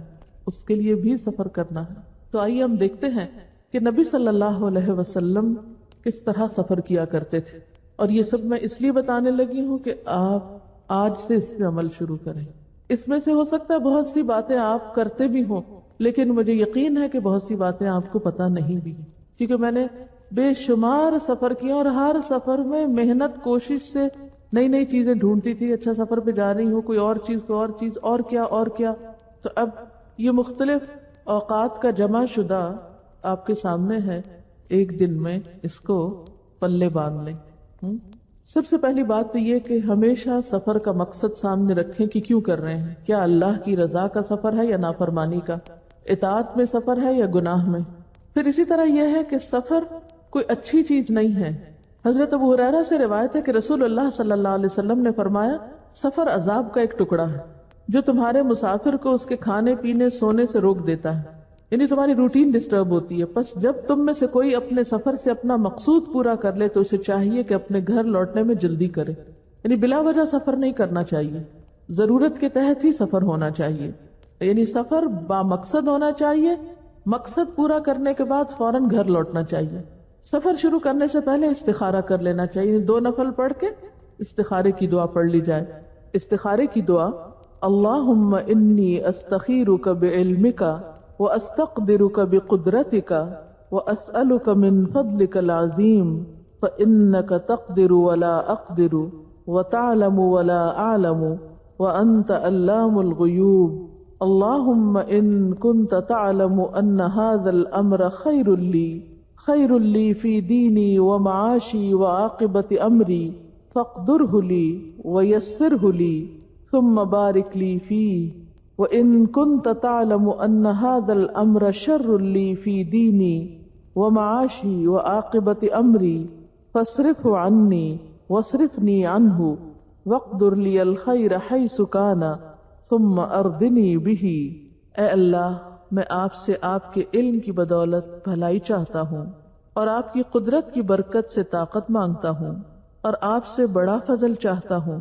A: اس کے لیے بھی سفر کرنا ہے۔ تو آئیے ہم دیکھتے ہیں کہ نبی صلی اللہ علیہ وسلم کس طرح سفر کیا کرتے تھے، اور یہ سب میں اس لیے بتانے لگی ہوں کہ آپ آج سے اس پہ عمل شروع کریں۔ اس میں سے ہو سکتا ہے بہت سی باتیں آپ کرتے بھی ہوں، لیکن مجھے یقین ہے کہ بہت سی باتیں آپ کو پتہ نہیں بھی، کیونکہ میں نے بے شمار سفر کیا اور ہر سفر میں محنت کوشش سے نئی نئی چیزیں ڈھونڈتی تھی۔ اچھا سفر پہ جا رہی ہوں، کوئی اور چیز اور کیا۔ تو اب یہ مختلف اوقات کا جمع شدہ آپ کے سامنے ہے، ایک دن میں اس کو پلے باندھ لیں۔ سب سے پہلی بات تو یہ کہ ہمیشہ سفر کا مقصد سامنے رکھیں کہ کیوں کر رہے ہیں، کیا اللہ کی رضا کا سفر ہے یا نافرمانی کا، اطاعت میں سفر ہے یا گناہ میں۔ پھر اسی طرح یہ ہے کہ سفر کوئی اچھی چیز نہیں ہے۔ حضرت ابو ہریرہ سے روایت ہے کہ رسول اللہ صلی اللہ علیہ وسلم نے فرمایا، سفر عذاب کا ایک ٹکڑا ہے جو تمہارے مسافر کو اس کے کھانے پینے سونے سے روک دیتا ہے، یعنی تمہاری روٹین ڈسٹرب ہوتی ہے۔ پس جب تم میں سے کوئی اپنے سفر سے اپنا مقصود پورا کر لے تو اسے چاہیے کہ اپنے گھر لوٹنے میں جلدی کرے، یعنی بلا وجہ سفر نہیں کرنا چاہیے، ضرورت کے تحت ہی سفر ہونا چاہیے، یعنی سفر با مقصد ہونا چاہیے، مقصد پورا کرنے کے بعد فوراً گھر لوٹنا چاہیے۔ سفر شروع کرنے سے پہلے استخارہ کر لینا چاہیے، 2 نفل پڑھ کے استخارے کی دعا پڑھ لی جائے۔ استخارے کی دعا، اللہم انی استخیرک بعلمک وَأَسْتَقْدِرُكَ بِقُدْرَتِكَ وَأَسْأَلُكَ مِنْ فَضْلِكَ الْعَظِيمِ فَإِنَّكَ تَقْدِرُ وَلَا أَقْدِرُ وَتَعْلَمُ وَلَا أَعْلَمُ وَأَنْتَ عَلَّامُ الْغُيُوبِ اللَّهُمَّ إِن كُنْتَ تَعْلَمُ أَنَّ هَذَا الْأَمْرَ خَيْرٌ لِّي فِي دِينِي وَمَعَاشِي وَعَاقِبَةِ أَمْرِي فَاقْدُرْهُ لِي وَيَسِّرْهُ لِي ثُمَّ بَارِكْ لِي فِيهِ وَإِن كُنْتَ تَعْلَمُ أَنَّ هَذَا الْأَمْرَ شَرٌّ لِّي فِي دِينِي وَمَعَاشِي وَعَاقِبَةِ أَمْرِي فَاصْرِفْهُ عَنِّي وَاصْرِفْنِي عَنْهُ وَاقْدُرْ لِي الْخَيْرَ حَيْثُ كَانَ ثُمَّ أَرْضِنِي بِهِ۔ اے اللہ، میں آپ سے آپ کے علم کی بدولت بھلائی چاہتا ہوں، اور آپ کی قدرت کی برکت سے طاقت مانگتا ہوں، اور آپ سے بڑا فضل چاہتا ہوں،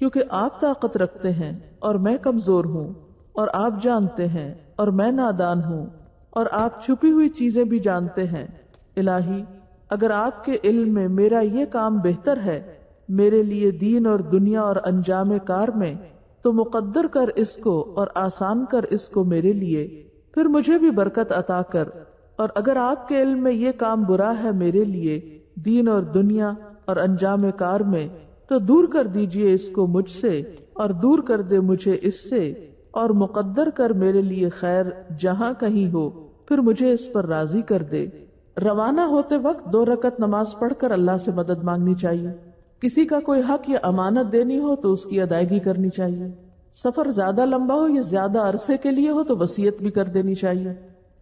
A: کیونکہ آپ طاقت رکھتے ہیں اور میں کمزور ہوں، اور آپ جانتے ہیں اور میں نادان ہوں، اور آپ چھپی ہوئی چیزیں بھی جانتے ہیں۔ الہی، اگر آپ کے علم میں میرا یہ کام بہتر ہے میرے لیے دین اور دنیا اور انجام کار میں، تو مقدر کر اس کو اور آسان کر اس کو میرے لیے، پھر مجھے بھی برکت عطا کر۔ اور اگر آپ کے علم میں یہ کام برا ہے میرے لیے دین اور دنیا اور انجام کار میں، تو دور کر دیجئے اس کو مجھ سے، اور دور کر دے مجھے اس سے، اور مقدر کر میرے لیے خیر جہاں کہیں ہو، پھر مجھے اس پر راضی کر دے۔ روانہ ہوتے وقت 2 رکعت نماز پڑھ کر اللہ سے مدد مانگنی چاہیے۔ کسی کا کوئی حق یا امانت دینی ہو تو اس کی ادائیگی کرنی چاہیے۔ سفر زیادہ لمبا ہو یا زیادہ عرصے کے لیے ہو تو وصیت بھی کر دینی چاہیے۔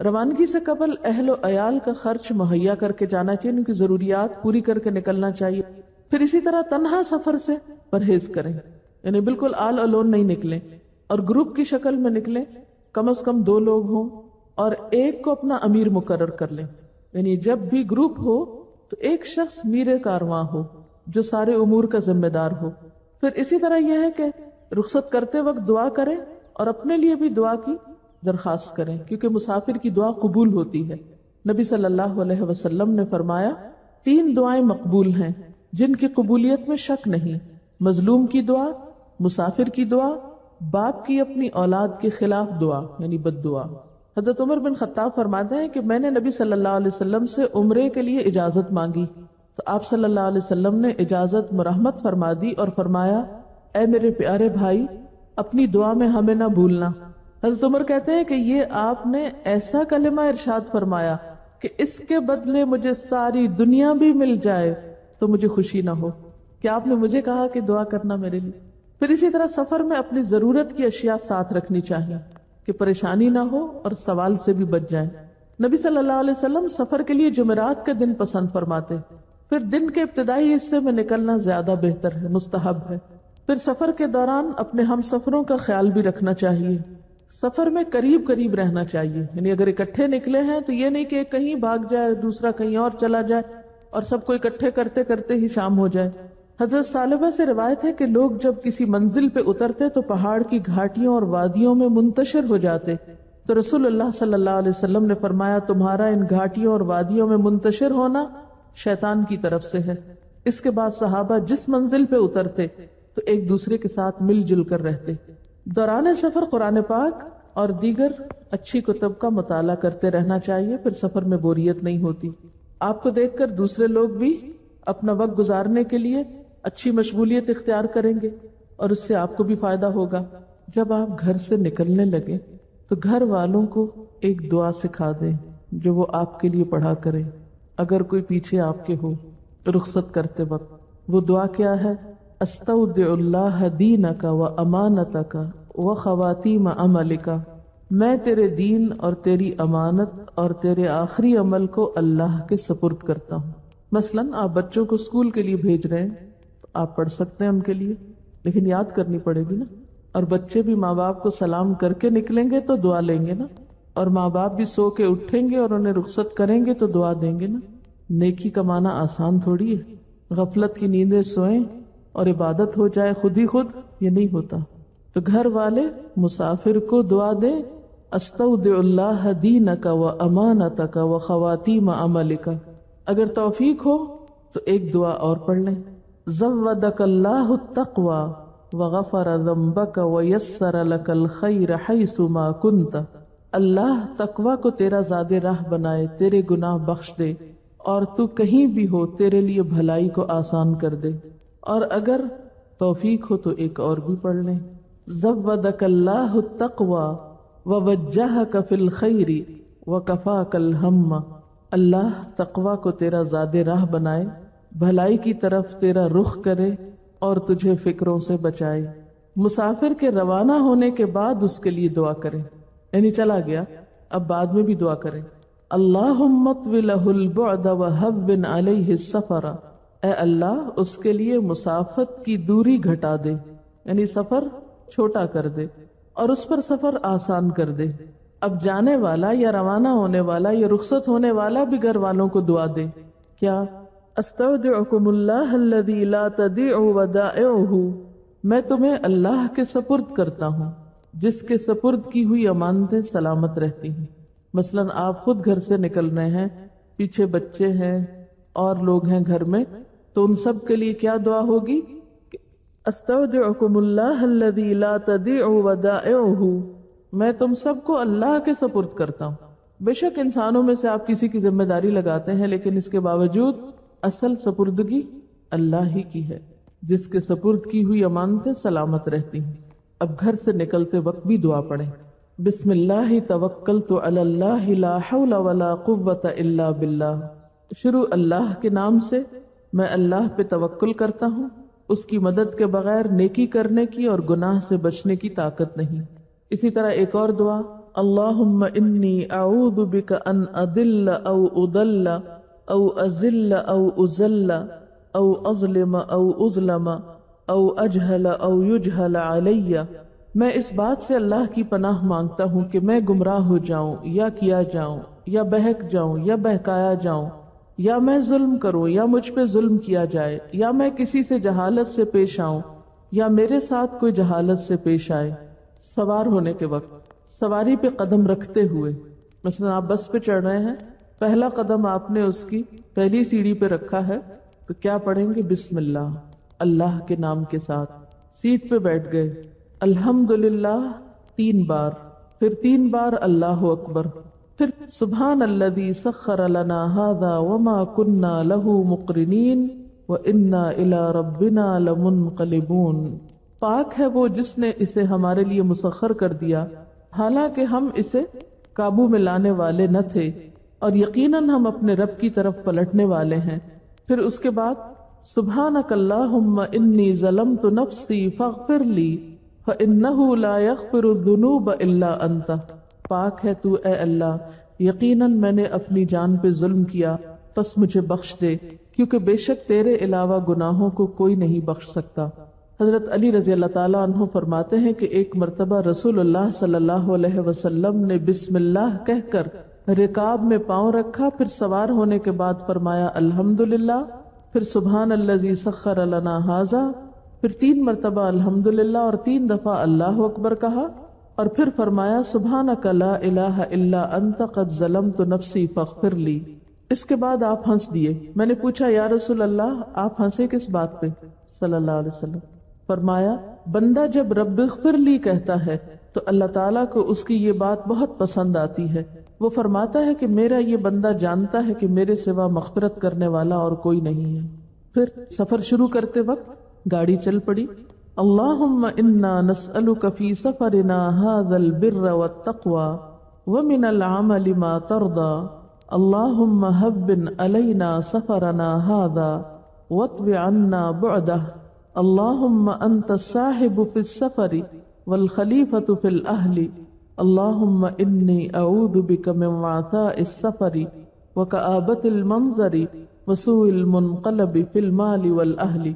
A: روانگی سے قبل اہل و عیال کا خرچ مہیا کر کے جانا چاہیے، ان کی ضروریات پوری کر کے نکلنا چاہیے۔ پھر اسی طرح تنہا سفر سے پرہیز کریں، یعنی بالکل آل الون نہیں نکلیں، اور گروپ کی شکل میں نکلیں، کم از کم 2 لوگ ہوں، اور ایک کو اپنا امیر مقرر کر لیں، یعنی جب بھی گروپ ہو تو ایک شخص میر کارواں ہو جو سارے امور کا ذمہ دار ہو۔ پھر اسی طرح یہ ہے کہ رخصت کرتے وقت دعا کریں اور اپنے لیے بھی دعا کی درخواست کریں، کیونکہ مسافر کی دعا قبول ہوتی ہے۔ نبی صلی اللہ علیہ وسلم نے فرمایا 3 دعائیں مقبول ہیں جن کی قبولیت میں شک نہیں: مظلوم کی دعا، مسافر کی دعا، باپ کی اپنی اولاد کے خلاف دعا یعنی بد دعا۔ حضرت عمر بن خطاب فرماتے ہیں کہ میں نے نبی صلی اللہ علیہ وسلم سے عمرے کے لیے اجازت مانگی تو آپ صلی اللہ علیہ وسلم نے اجازت مرحمت فرما دی اور فرمایا، اے میرے پیارے بھائی، اپنی دعا میں ہمیں نہ بھولنا۔ حضرت عمر کہتے ہیں کہ یہ آپ نے ایسا کلمہ ارشاد فرمایا کہ اس کے بدلے مجھے ساری دنیا بھی مل جائے تو مجھے خوشی نہ ہو. کہ آپ نے مجھے کہا کہ دعا کرنا میرے لیے. پھر اسی طرح سفر میں اپنی ضرورت کی اشیاء ساتھ رکھنی چاہیے کہ پریشانی نہ ہو اور سوال سے بھی بچ جائیں. نبی صلی اللہ علیہ وسلم سفر کے لیے جمعرات کے دن پسند فرماتے. پھر دن کے ابتدائی حصے میں نکلنا زیادہ بہتر ہے، مستحب ہے. پھر سفر کے دوران اپنے ہم سفروں کا خیال بھی رکھنا چاہیے. سفر میں قریب قریب رہنا چاہیے، یعنی اگر اکٹھے نکلے ہیں تو یہ نہیں کہ ایک کہیں بھاگ جائے دوسرا کہیں اور چلا جائے اور سب کو اکٹھے کرتے کرتے ہی شام ہو جائے. حضرت ثعلبہ سے روایت ہے کہ لوگ جب کسی منزل پہ اترتے تو پہاڑ کی گھاٹیوں اور وادیوں میں منتشر ہو جاتے. تو رسول اللہ صلی اللہ علیہ وسلم نے فرمایا تمہارا ان گھاٹیوں اور وادیوں میں منتشر ہونا شیطان کی طرف سے ہے. اس کے بعد صحابہ جس منزل پہ اترتے تو ایک دوسرے کے ساتھ مل جل کر رہتے. دوران سفر قرآن پاک اور دیگر اچھی کتب کا مطالعہ کرتے رہنا چاہیے. پھر سفر میں بوریت نہیں ہوتی. آپ کو دیکھ کر دوسرے لوگ بھی اپنا وقت گزارنے کے لیے اچھی مشغولیت اختیار کریں گے اور اس سے آپ کو بھی فائدہ ہوگا. جب آپ گھر سے نکلنے لگے تو گھر والوں کو ایک دعا سکھا دیں جو وہ آپ کے لیے پڑھا کرے اگر کوئی پیچھے آپ کے ہو رخصت کرتے وقت. وہ دعا کیا ہے؟ استودع اللہ دینک و امانتک و خواتیم عملک. میں تیرے دین اور تیری امانت اور تیرے آخری عمل کو اللہ کے سپرد کرتا ہوں. مثلاً آپ بچوں کو اسکول کے لیے بھیج رہے ہیں تو آپ پڑھ سکتے ہیں ان کے لیے، لیکن یاد کرنی پڑے گی نا. اور بچے بھی ماں باپ کو سلام کر کے نکلیں گے تو دعا لیں گے نا، اور ماں باپ بھی سو کے اٹھیں گے اور انہیں رخصت کریں گے تو دعا دیں گے نا. نیکی کمانا آسان تھوڑی ہے. غفلت کی نیندیں سوئیں اور عبادت ہو جائے خود ہی خود، یہ نہیں ہوتا. تو گھر والے مسافر کو دعا دیں استودع اللہ دینک و امانتک و خواتیم عملک. اگر توفیق ہو تو ایک دعا اور پڑھ لیں. زودک اللہ التقوی وغفر ذنبک ویسر لک الخیر حیث ما کنت. اللہ تقوی کو تیرا زاد راہ بنائے، تیرے گناہ بخش دے اور تو کہیں بھی ہو تیرے لیے بھلائی کو آسان کر دے. اور اگر توفیق ہو تو ایک اور بھی پڑھ لیں. زودک اللہ التقوی ووجہک فی الخیر وکفاک الہم. اللہ تقوی کو تیرا زاد راہ بنائے، بھلائی کی طرف تیرا رخ کرے اور تجھے فکروں سے بچائے. مسافر کے روانہ ہونے کے بعد اس کے لیے دعا کریں، یعنی چلا گیا اب بعد میں بھی دعا کریں. اللہم اطوی لہ البعد وہون علیہ السفر. اے اللہ اس کے لیے مسافت کی دوری گھٹا دے، یعنی سفر چھوٹا کر دے اور اس پر سفر آسان کر دے. اب جانے والا یا روانہ ہونے والا یا رخصت ہونے والا بھی گھر والوں کو دعا دے. کیا؟ استودعکم اللہ الذی لا تضیع ودائعہ. میں تمہیں اللہ کے سپرد کرتا ہوں جس کے سپرد کی ہوئی امانتیں سلامت رہتی ہیں. مثلا آپ خود گھر سے نکل رہے ہیں، پیچھے بچے ہیں اور لوگ ہیں گھر میں، تو ان سب کے لیے کیا دعا ہوگی؟ استودعکم اللہ الذی لا تضیع ودائعہ. میں تم سب کو اللہ کے سپرد کرتا ہوں. بے شک انسانوں میں سے آپ کسی کی ذمہ داری لگاتے ہیں، لیکن اس کے باوجود اصل سپردگی اللہ ہی کی ہے جس کے سپرد کی ہوئی امانتیں سلامت رہتی ہیں. اب گھر سے نکلتے وقت بھی دعا پڑھیں. بسم اللہ توکلت علی اللہ لا حول ولا قوت الا باللہ. شروع اللہ کے نام سے، میں اللہ پہ توکل کرتا ہوں، اس کی مدد کے بغیر نیکی کرنے کی اور گناہ سے بچنے کی طاقت نہیں. اسی طرح ایک اور دعا، اللہم انی اعوذ بک ان اضل او اضل او ازل او ازل او اظلم او اظلم او اجہل او یجہل علی. میں اس بات سے اللہ کی پناہ مانگتا ہوں کہ میں گمراہ ہو جاؤں یا کیا جاؤں یا بہک جاؤں یا بہکایا جاؤں، یا میں ظلم کروں یا مجھ پہ ظلم کیا جائے، یا میں کسی سے جہالت سے پیش آؤں یا میرے ساتھ کوئی جہالت سے پیش آئے. سوار ہونے کے وقت سواری پہ قدم رکھتے ہوئے، مثلا آپ بس پہ چڑھ رہے ہیں، پہلا قدم آپ نے اس کی پہلی سیڑھی پہ رکھا ہے تو کیا پڑھیں گے؟ بسم اللہ، اللہ کے نام کے ساتھ. سیٹ پہ بیٹھ گئے، الحمدللہ 3 بار، پھر 3 بار اللہ اکبر، پھر سبحان الذی سخر لنا ھذا وما كنا له مقرنین وانا الی ربنا لمنقلبون. پاک ہے وہ جس نے اسے ہمارے لیے مسخر کر دیا حالانکہ ہم اسے قابو میں لانے والے نہ تھے، اور یقیناً ہم اپنے رب کی طرف پلٹنے والے ہیں. پھر اس کے بعد سبحانک اللہم انی ظلمت نفسی فاغفر لی فإنہ لا یغفر الذنوب الا انت. پاک ہے تو اے اللہ، یقیناً میں نے اپنی جان پہ ظلم کیا، پس مجھے بخش دے، کیونکہ بے شک تیرے علاوہ گناہوں کو کوئی نہیں بخش سکتا. حضرت علی رضی اللہ تعالیٰ عنہ فرماتے ہیں کہ ایک مرتبہ رسول اللہ صلی اللہ علیہ وسلم نے بسم اللہ کہہ کر رکاب میں پاؤں رکھا، پھر سوار ہونے کے بعد فرمایا الحمدللہ، پھر سبحان الذی سخر لنا ھذا، پھر 3 مرتبہ الحمدللہ اور 3 دفعہ اللہ اکبر کہا، اور پھر فرمایا سبحانک لا الہ الا انت قد ظلمت نفسی فاغفر لی. اس کے بعد آپ ہنس دیے. میں نے پوچھا یا رسول اللہ آپ ہنسے کس بات پہ؟ صلی اللہ علیہ وسلم فرمایا بندہ جب رب اغفر لی کہتا ہے تو اللہ تعالیٰ کو اس کی یہ بات بہت پسند آتی ہے. وہ فرماتا ہے کہ میرا یہ بندہ جانتا ہے کہ میرے سوا مغفرت کرنے والا اور کوئی نہیں ہے. پھر سفر شروع کرتے وقت گاڑی چل پڑی. اللہم انا نسألک فی سفرنا ھذا البر والتقوى ومن العمل ما ترضى اللہم ہون علینا سفرنا ھذا واطو عنا بعدہ اللہم انت الصاحب فی السفر والخلیفۃ فی الاہل اللہم انی اعوذ بک من وعثاء السفر وکآبۃ المنظر وسوء المنقلب فی المال والاہل.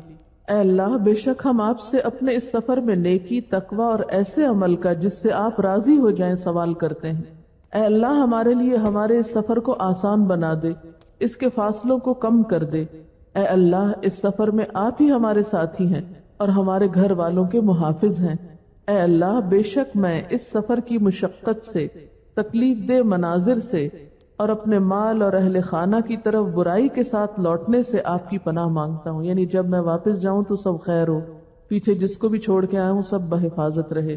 A: اے اللہ بے شک ہم آپ سے اپنے اس سفر میں نیکی، تقوی اور ایسے عمل کا جس سے آپ راضی ہو جائیں سوال کرتے ہیں. اے اللہ ہمارے لیے ہمارے اس سفر کو آسان بنا دے، اس کے فاصلوں کو کم کر دے. اے اللہ اس سفر میں آپ ہی ہمارے ساتھی ہیں اور ہمارے گھر والوں کے محافظ ہیں. اے اللہ بے شک میں اس سفر کی مشقت سے، تکلیف دہ مناظر سے اور اپنے مال اور اہل خانہ کی طرف برائی کے ساتھ لوٹنے سے آپ کی پناہ مانگتا ہوں. یعنی جب میں واپس جاؤں تو سب خیر ہو، پیچھے جس کو بھی چھوڑ کے آیا ہوں سب بحفاظت رہے.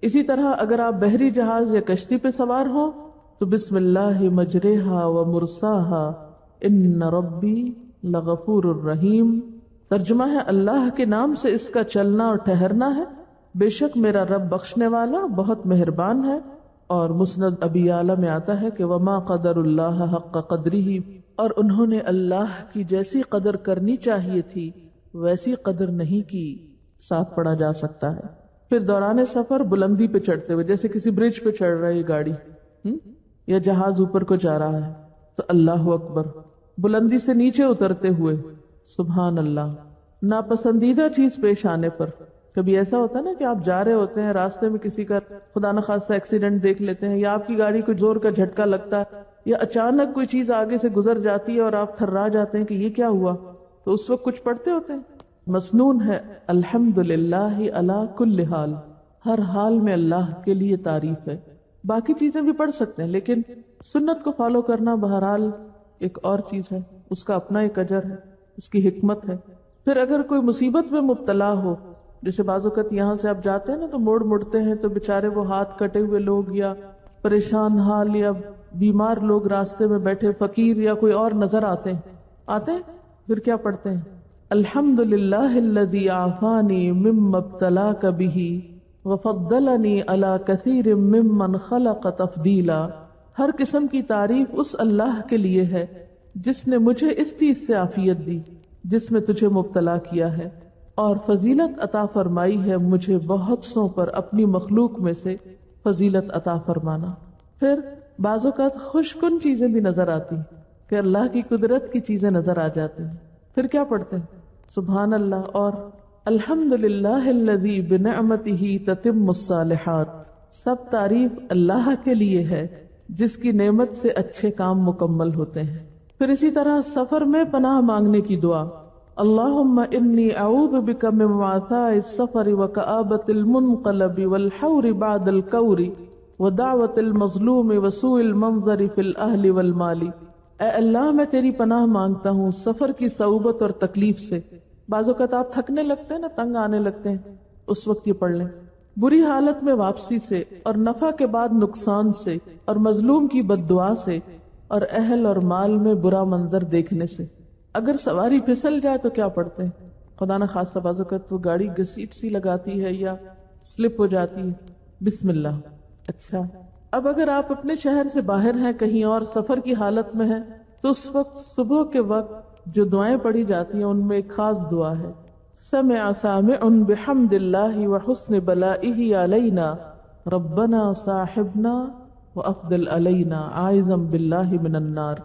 A: اسی طرح اگر آپ بحری جہاز یا کشتی پہ سوار ہوں تو بسم اللہ مجریہا و مرساہا ان ربی لغفور الرحیم. ترجمہ ہے اللہ کے نام سے اس کا چلنا اور ٹھہرنا ہے، بے شک میرا رب بخشنے والا بہت مہربان ہے. اور مسند ابی اعلی میں آتا ہے کہ وما قدر اللہ حق قدرہ، اور انہوں نے اللہ کی جیسی قدر کرنی چاہیے تھی ویسی قدر نہیں کی. ساتھ پڑھا جا سکتا ہے. پھر دوران سفر بلندی پہ چڑھتے ہوئے، جیسے کسی برج پہ چڑھ رہی گاڑی یا جہاز اوپر کو جا رہا ہے تو اللہ اکبر. بلندی سے نیچے اترتے ہوئے سبحان اللہ. ناپسندیدہ چیز پیش آنے پر، کبھی ایسا ہوتا ہے نا کہ آپ جا رہے ہوتے ہیں راستے میں کسی کا خدا نخواستہ ایکسیڈنٹ دیکھ لیتے ہیں، یا آپ کی گاڑی کو زور کا جھٹکا لگتا ہے، یا اچانک کوئی چیز آگے سے گزر جاتی ہے اور آپ تھرا جاتے ہیں کہ یہ کیا ہوا، تو اس وقت کچھ پڑھتے ہوتے ہیں. مسنون ہے الحمدللہ علی کل حال، ہر حال میں اللہ کے لیے تعریف ہے. باقی چیزیں بھی پڑھ سکتے ہیں لیکن سنت کو فالو کرنا بہرحال ایک اور چیز ہے، اس کا اپنا ایک اجر ہے، اس کی حکمت ہے. پھر اگر کوئی مصیبت میں مبتلا ہو، جیسے بعض اوقات یہاں سے آپ جاتے ہیں نا تو موڑ مڑتے ہیں تو بےچارے وہ ہاتھ کٹے ہوئے لوگ یا پریشان حال یا بیمار لوگ راستے میں بیٹھے، فقیر یا کوئی اور نظر آتے ہیں، پھر کیا پڑھتے ہیں؟ الحمدللہ الذی عافانی مما ابتلاک بہ وفضلنی علی کثیر ممن خلق تفضیلا. ہر قسم کی تعریف اس اللہ کے لیے ہے جس نے مجھے اس چیز سے عافیت دی جس میں تجھے مبتلا کیا ہے، اور فضیلت عطا فرمائی ہے مجھے بہت سوں پر اپنی مخلوق میں سے فضیلت عطا فرمانا. پھر بعض اوقات خوش کن چیزیں بھی نظر آتی کہ اللہ کی قدرت کی چیزیں نظر آ جاتی ہیں. پھر کیا پڑھتے ہیں؟ سبحان اللہ اور الحمدللہ الذی بنعمتہ تتم الصالحات. سب تعریف اللہ کے لیے ہے جس کی نعمت سے اچھے کام مکمل ہوتے ہیں. پھر اسی طرح سفر میں پناہ مانگنے کی دعا، اللہم انی اعوذ بک من وعثاء السفر وکآبۃ المنقلب والحور بعد الکور ودعوۃ المظلوم وسوء المنظر فی الاہل والمال. اے اللہ میں تیری پناہ مانگتا ہوں سفر کی صعوبت اور تکلیف سے. بعض اوقات آپ تھکنے لگتے ہیں نا، تنگ آنے لگتے ہیں، اس وقت یہ پڑھ لیں. بری حالت میں واپسی سے اور نفع کے بعد نقصان سے اور مظلوم کی بد دعا سے اور اہل اور مال میں برا منظر دیکھنے سے. اگر سواری پھسل جائے تو کیا پڑھتے ہیں؟ خدا نہ خاصہ بعض اوقات وہ گاڑی گھسیٹ سی لگاتی ہے یا سلپ ہو جاتی ہے، بسم اللہ. اچھا اب اگر آپ اپنے شہر سے باہر ہیں، کہیں اور سفر کی حالت میں ہیں، تو اس وقت صبح کے وقت جو دعائیں پڑھی جاتی ہیں ان میں ایک خاص دعا ہے، سمع سامع بحمد اللہ وحسن بلائہ علینا ربنا صاحبنا وافضل علینا عائذا باللہ من النار۔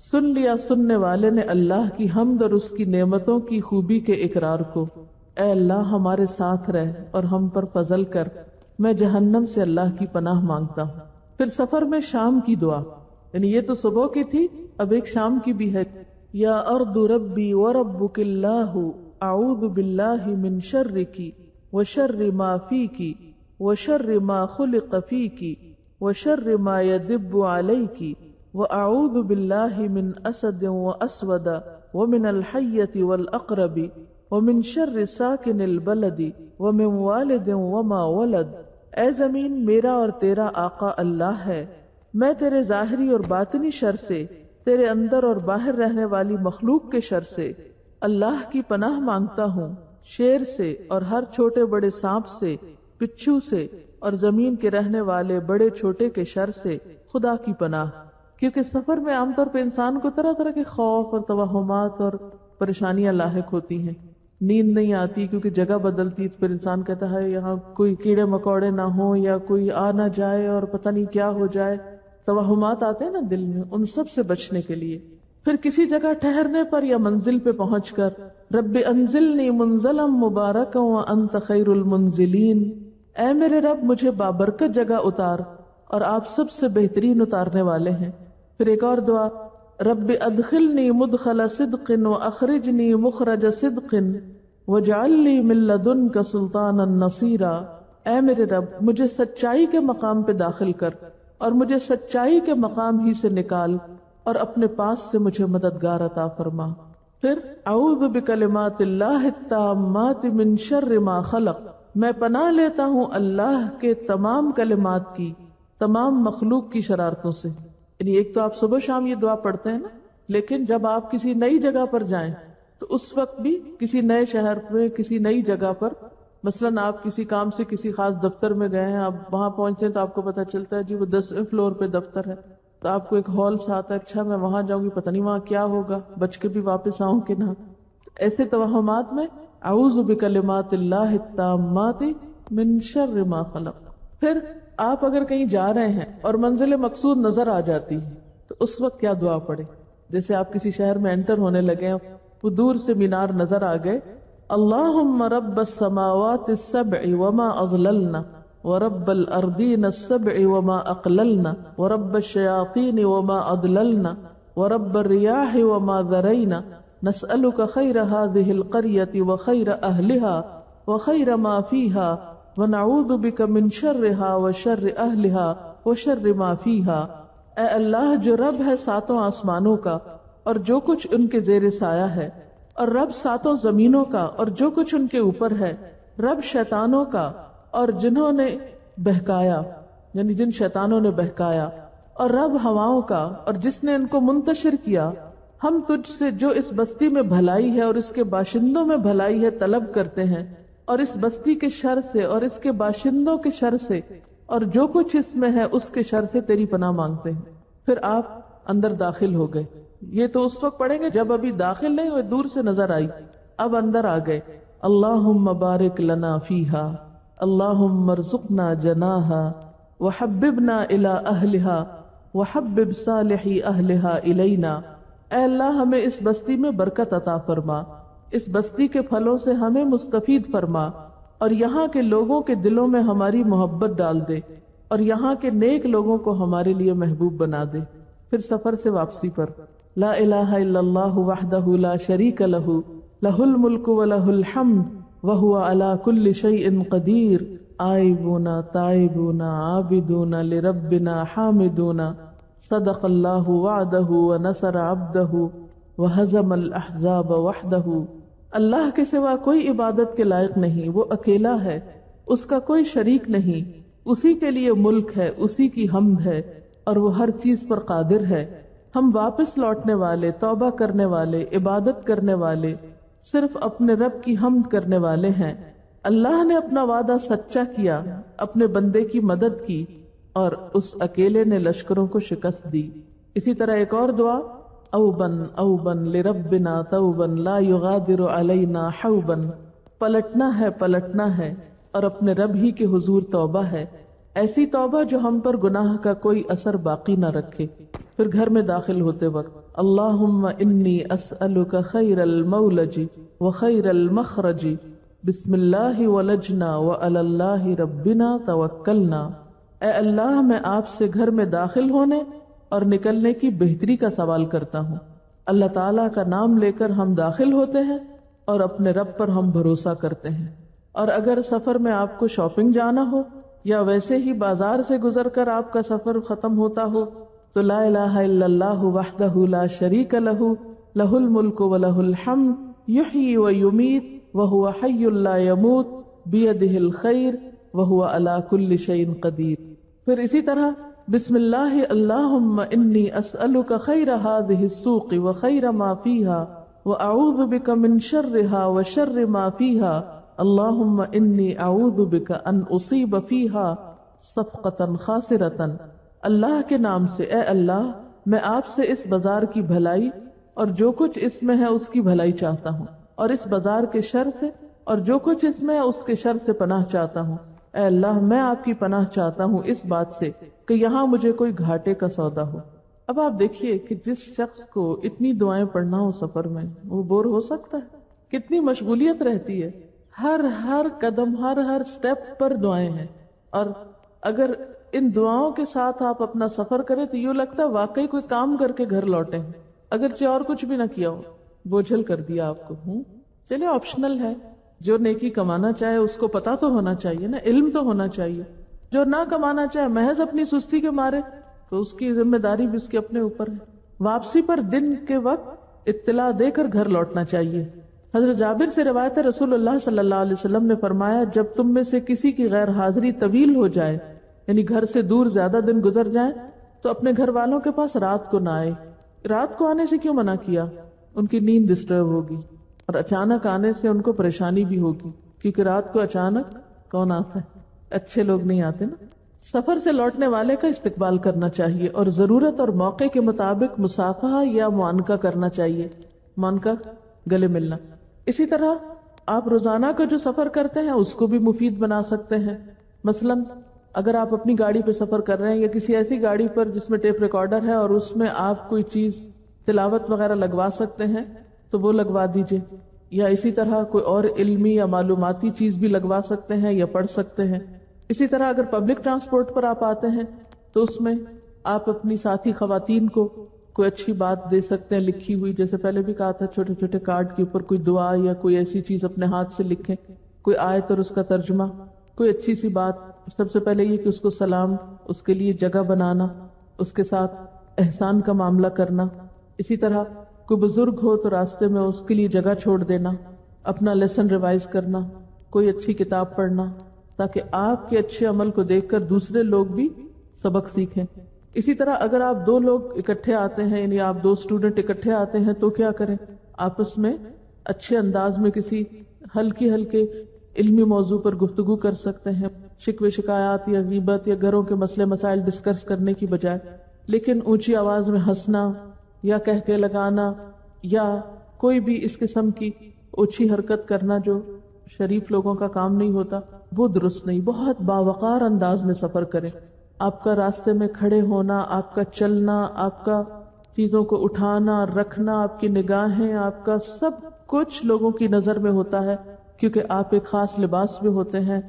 A: سن لیا سننے والے نے اللہ کی حمد اور اس کی نعمتوں کی خوبی کے اقرار کو، اے اللہ ہمارے ساتھ رہ اور ہم پر فضل کر، میں جہنم سے اللہ کی پناہ مانگتا ہوں۔ پھر سفر میں شام کی دعا، یعنی یہ تو صبح کی تھی، اب ایک شام کی بھی ہے، یا ارض ربی وربک اللہ اعوذ باللہ من شرکی وشر ما فیکی وشر ما خلق فیکی وشر ما یدب علیکی واعوذ باللہ من اسد واسود ومن الحیۃ والاقرب ومن شر ساکن البلد ومن والد وما ولد۔ اے زمین میرا اور تیرا آقا اللہ ہے، میں تیرے ظاہری اور باطنی شر سے، تیرے اندر اور باہر رہنے والی مخلوق کے شر سے اللہ کی پناہ مانگتا ہوں، شیر سے اور ہر چھوٹے بڑے سانپ سے، بچھو سے اور زمین کے رہنے والے بڑے چھوٹے کے شر سے خدا کی پناہ۔ کیونکہ سفر میں عام طور پہ انسان کو طرح طرح کے خوف اور توہمات اور پریشانیاں لاحق ہوتی ہیں، نیند نہیں آتی کیونکہ جگہ بدلتی، تو پھر انسان کہتا ہے یہاں کوئی کیڑے مکوڑے نہ ہوں یا کوئی آ نہ جائے اور پتہ نہیں کیا ہو جائے، توہمات آتے ہیں نا دل میں، ان سب سے بچنے کے لیے۔ پھر کسی جگہ ٹھہرنے پر یا منزل پہ پہنچ کر رب انزلنی منزلا مبارکا وانت خیر المنزلین، اے میرے رب مجھے بابرکت جگہ اتار اور آپ سب سے بہترین اتارنے والے ہیں۔ پھر ایک اور دعا، رب ادخلنی مدخل صدق واخرجنی مخرج صدق واجعل لی من لدنک سلطانا نصیرا، اے میرے رب مجھے سچائی کے مقام پہ داخل کر اور مجھے سچائی کے مقام ہی سے نکال اور اپنے پاس سے مجھے مددگار عطا فرما۔ پھر اعوذ بکلمات اللہ التامات من شر ما خلق، میں پناہ لیتا ہوں اللہ کے تمام کلمات کی، تمام مخلوق کی شرارتوں سے۔ یعنی ایک تو آپ صبح شام یہ دعا پڑھتے ہیں نا، لیکن جب آپ کسی نئی جگہ پر جائیں تو اس وقت بھی کسی نئے شہر میں کسی نئی جگہ پر، مثلاً آپ کسی کام سے کسی خاص دفتر میں گئے ہیں، آپ وہاں پہنچے ہیں تو آپ کو پتہ چلتا ہے جی وہ 10ویں فلور پہ دفتر ہے، تو آپ کو ایک ہال ساتھ ہے، اچھا میں وہاں جاؤں گی، پتہ نہیں وہاں کیا ہوگا، بچ کے بھی واپس آؤں کہ نہ۔ ایسے توہمات میں اعوذ بکلمات اللہ التامات من شر ما خلق۔ پھر آپ اگر کہیں جا رہے ہیں اور منزل مقصود نظر آ جاتی ہے تو اس وقت کیا دعا پڑھے؟ جیسے آپ کسی شہر میں انٹر ہونے لگے، وہ دور سے مینار نظر آ گئے، اللہم رب السماوات السبع وما اضللنا ورب الارضین السبع وما اقللنا ورب الشیاطین وما اضللنا ورب الریاح وما ذرینا نسألک خیر هذه القریة وخیر اہلها وخیر ما فیها ونعوذ بک من شرها وشر اہلها وشر ما فیها۔ اے اللہ جو رب ہے ساتوں آسمانوں کا اور جو کچھ ان کے زیر سایہ ہے، اور رب ساتوں زمینوں کا اور جو کچھ ان کے اوپر ہے، رب شیطانوں کا اور جنہوں نے بہکایا، یعنی جن شیطانوں نے بہکایا، اور رب ہواؤں کا اور جس نے ان کو منتشر کیا۔ ہم تجھ سے جو اس بستی میں بھلائی ہے اور اس کے باشندوں میں بھلائی ہے طلب کرتے ہیں، اور اس بستی کے شر سے اور اس کے باشندوں کے شر سے اور جو کچھ اس میں ہے اس کے شر سے تیری پناہ مانگتے ہیں۔ پھر آپ اندر داخل ہو گئے، یہ تو اس وقت پڑھیں گے جب ابھی داخل نہیں ہوئے، دور سے نظر آئی، اب اندر آ گئے، اللہم بارک لنا فیہا اللہم ارزقنا جناہا وحببنا الی اہلہا وحبب صالحی اہلہا الینا۔ اے اللہ ہمیں اس بستی میں برکت عطا فرما، اس بستی کے پھلوں سے ہمیں مستفید فرما، اور یہاں کے لوگوں کے دلوں میں ہماری محبت ڈال دے، اور یہاں کے نیک لوگوں کو ہمارے لیے محبوب بنا دے۔ پھر سفر سے واپسی پر لا الہ الا اللہ وحدہ لا شریک لہ لہ الملک ولہ الحمد وہو علی کل شیء قدیر آئبون تائبون عابدون لربنا حامدون صدق اللہ وعدہ ونصر عبدہ وہزم الاحزاب وحدہ۔ اللہ کے سوا کوئی عبادت کے لائق نہیں، وہ اکیلا ہے، اس کا کوئی شریک نہیں، اسی کے لیے ملک ہے، اسی کی حمد ہے، اور وہ ہر چیز پر قادر ہے۔ ہم واپس لوٹنے والے، توبہ کرنے والے، عبادت کرنے والے، صرف اپنے رب کی حمد کرنے والے ہیں۔ اللہ نے اپنا وعدہ سچا کیا، اپنے بندے کی مدد کی، اور اس اکیلے نے لشکروں کو شکست دی. اسی طرح ایک اور دعا، اوبن اوبن لربنا توبن لا یغادر علینا حوبن، پلٹنا ہے اور اپنے رب ہی کے حضور توبہ ہے، ایسی توبہ جو ہم پر گناہ کا کوئی اثر باقی نہ رکھے. پھر گھر میں داخل ہوتے وقت اللہم انی اسألک خیر المولج وخیر المخرج بسم اللہ ولجنا وعلی اللہ ربنا توکلنا. اے اللہ میں آپ سے گھر میں داخل ہونے اور نکلنے کی بہتری کا سوال کرتا ہوں. اللہ تعالیٰ کا نام لے کر ہم داخل ہوتے ہیں اور اپنے رب پر ہم بھروسہ کرتے ہیں. اور اگر سفر میں آپ کو شاپنگ جانا ہو یا ویسے ہی بازار سے گزر کر آپ کا سفر ختم ہوتا ہو تو لا الہ الا اللہ وحدہ لا شریک لہ لہ الملک ولہ الحمد یحیی ویمیت وہو حی لا یموت بیدہ الخیر وہو علی کل شیء قدیر. پھر اسی طرح بسم اللہ اللہم انی اسألک خیر ہذہ السوق وخیر ما فیہا واعوذ بک من شرہا وشر ما فیہا اللہم انی اعوذ بک ان اصیب فیہا صفقۃ خاسرۃ. اللہ کے نام سے اے اللہ میں آپ سے اس بازار کی بھلائی اور جو کچھ اس میں ہے اس کی بھلائی چاہتا ہوں، اور اس بازار کے شر سے اور جو کچھ اس میں ہے اس کے شر سے پناہ چاہتا ہوں. اے اللہ میں آپ کی پناہ چاہتا ہوں اس بات سے کہ یہاں مجھے کوئی گھاٹے کا سودا ہو. اب آپ دیکھیے کہ جس شخص کو اتنی دعائیں پڑھنا ہو سفر میں وہ بور ہو سکتا ہے؟ کتنی مشغولیت رہتی ہے، ہر قدم ہر سٹیپ پر دعائیں ہیں. اور اگر ان دعاؤں کے ساتھ آپ اپنا سفر کریں تو یوں لگتا ہے واقعی کوئی کام کر کے گھر لوٹے ہیں، اگرچہ اور کچھ بھی نہ کیا ہو، بوجھل کر دیا آپ کو. چلیے آپشنل ہے، جو نیکی کمانا چاہے اس کو پتا تو ہونا چاہیے نا، علم تو ہونا چاہیے. جو نہ کمانا چاہے محض اپنی سستی کے مارے تو اس کی ذمہ داری بھی اس کے اپنے اوپر ہے. واپسی پر دن کے وقت اطلاع دے کر گھر لوٹنا چاہیے. حضرت جابر سے روایت ہے رسول اللہ صلی اللہ علیہ وسلم نے فرمایا جب تم میں سے کسی کی غیر حاضری طویل ہو جائے، یعنی گھر سے دور زیادہ دن گزر جائیں، تو اپنے گھر والوں کے پاس رات کو نہ آئے. رات کو آنے سے کیوں منع کیا؟ ان کی نیند ڈسٹرب ہوگی اور اچانک آنے سے ان کو پریشانی بھی ہوگی، کیونکہ رات کو اچانک کون آتا ہے؟ اچھے لوگ نہیں آتے نا. سفر سے لوٹنے والے کا استقبال کرنا چاہیے اور ضرورت اور موقع کے مطابق مصافحہ یا معانقہ کرنا چاہیے. معانقہ گلے ملنا. اسی طرح آپ روزانہ کا جو سفر کرتے ہیں اس کو بھی مفید بنا سکتے ہیں. مثلا اگر آپ اپنی گاڑی پہ سفر کر رہے ہیں یا کسی ایسی گاڑی پر جس میں ٹیپ ریکارڈر ہے اور اس میں آپ کوئی چیز تلاوت وغیرہ لگوا سکتے ہیں تو وہ لگوا دیجئے، یا اسی طرح کوئی اور علمی یا معلوماتی چیز بھی لگوا سکتے ہیں یا پڑھ سکتے ہیں. اسی طرح اگر پبلک ٹرانسپورٹ پر آپ آتے ہیں تو اس میں آپ اپنی ساتھی خواتین کو کوئی اچھی بات دے سکتے ہیں لکھی ہوئی، جیسے پہلے بھی کہا تھا چھوٹے چھوٹے کارڈ کے اوپر کوئی دعا یا کوئی ایسی چیز اپنے ہاتھ سے لکھیں، کوئی آیت اور اس کا ترجمہ، کوئی اچھی سی بات. سب سے پہلے یہ کہ اس کو سلام، اس کے لیے جگہ بنانا، اس کے ساتھ احسان کا معاملہ کرنا. اسی طرح کوئی بزرگ ہو تو راستے میں اس کے لیے جگہ چھوڑ دینا، اپنا لیسن ریوائز کرنا، کوئی اچھی کتاب پڑھنا، تاکہ آپ کے اچھے عمل کو دیکھ کر دوسرے لوگ بھی سبق سیکھیں. اسی طرح اگر آپ دو لوگ اکٹھے آتے ہیں، یعنی آپ دو اسٹوڈنٹ اکٹھے آتے ہیں تو کیا کریں؟ آپس میں اچھے انداز میں کسی ہلکے علمی موضوع پر گفتگو کر سکتے ہیں، شکوے شکایات یا غیبت یا گھروں کے مسئلے مسائل ڈسکس کرنے کی بجائے. لیکن اونچی آواز میں ہنسنا یا کہہ کے لگانا یا کوئی بھی اس قسم کی اونچی حرکت کرنا جو شریف لوگوں کا کام نہیں ہوتا، وہ درست نہیں. بہت باوقار انداز میں سفر کریں. آپ کا راستے میں کھڑے ہونا، آپ کا چلنا، آپ کا چیزوں کو اٹھانا رکھنا، آپ کی نگاہیں، آپ کا سب کچھ لوگوں کی نظر میں ہوتا ہے، کیونکہ آپ ایک خاص لباس میں ہوتے ہیں،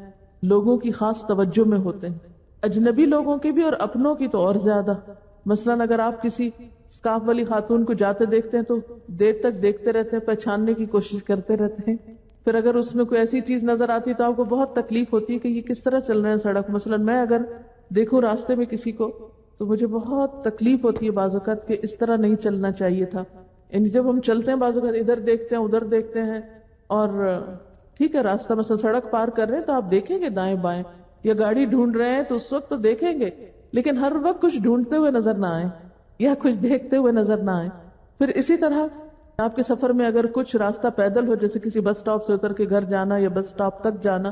A: لوگوں کی خاص توجہ میں ہوتے ہیں، اجنبی لوگوں کی بھی اور اپنوں کی تو اور زیادہ. مثلا اگر آپ کسی اسکارف والی خاتون کو جاتے دیکھتے ہیں تو دیر تک دیکھتے رہتے ہیں، پہچاننے کی کوشش کرتے رہتے ہیں. پھر اگر اس میں کوئی ایسی چیز نظر آتی تو آپ کو بہت تکلیف ہوتی ہے کہ یہ کس طرح چل رہے ہیں سڑک. مثلا میں اگر دیکھوں راستے میں کسی کو تو مجھے بہت تکلیف ہوتی ہے بعض اوقات کہ اس طرح نہیں چلنا چاہیے تھا. یعنی جب ہم چلتے ہیں بعض اوقات ادھر دیکھتے ہیں ادھر دیکھتے ہیں، اور ٹھیک ہے راستہ مثلا سڑک پار کر رہے ہیں تو آپ دیکھیں گے دائیں بائیں، یا گاڑی ڈھونڈ رہے ہیں تو اس وقت تو دیکھیں گے، لیکن ہر وقت کچھ ڈھونڈتے ہوئے نظر نہ آئے یا کچھ دیکھتے ہوئے نظر نہ آئے. پھر اسی طرح آپ کے سفر میں اگر کچھ راستہ پیدل ہو، جیسے کسی بس سٹاپ سے اتر کے گھر جانا یا بس سٹاپ تک جانا،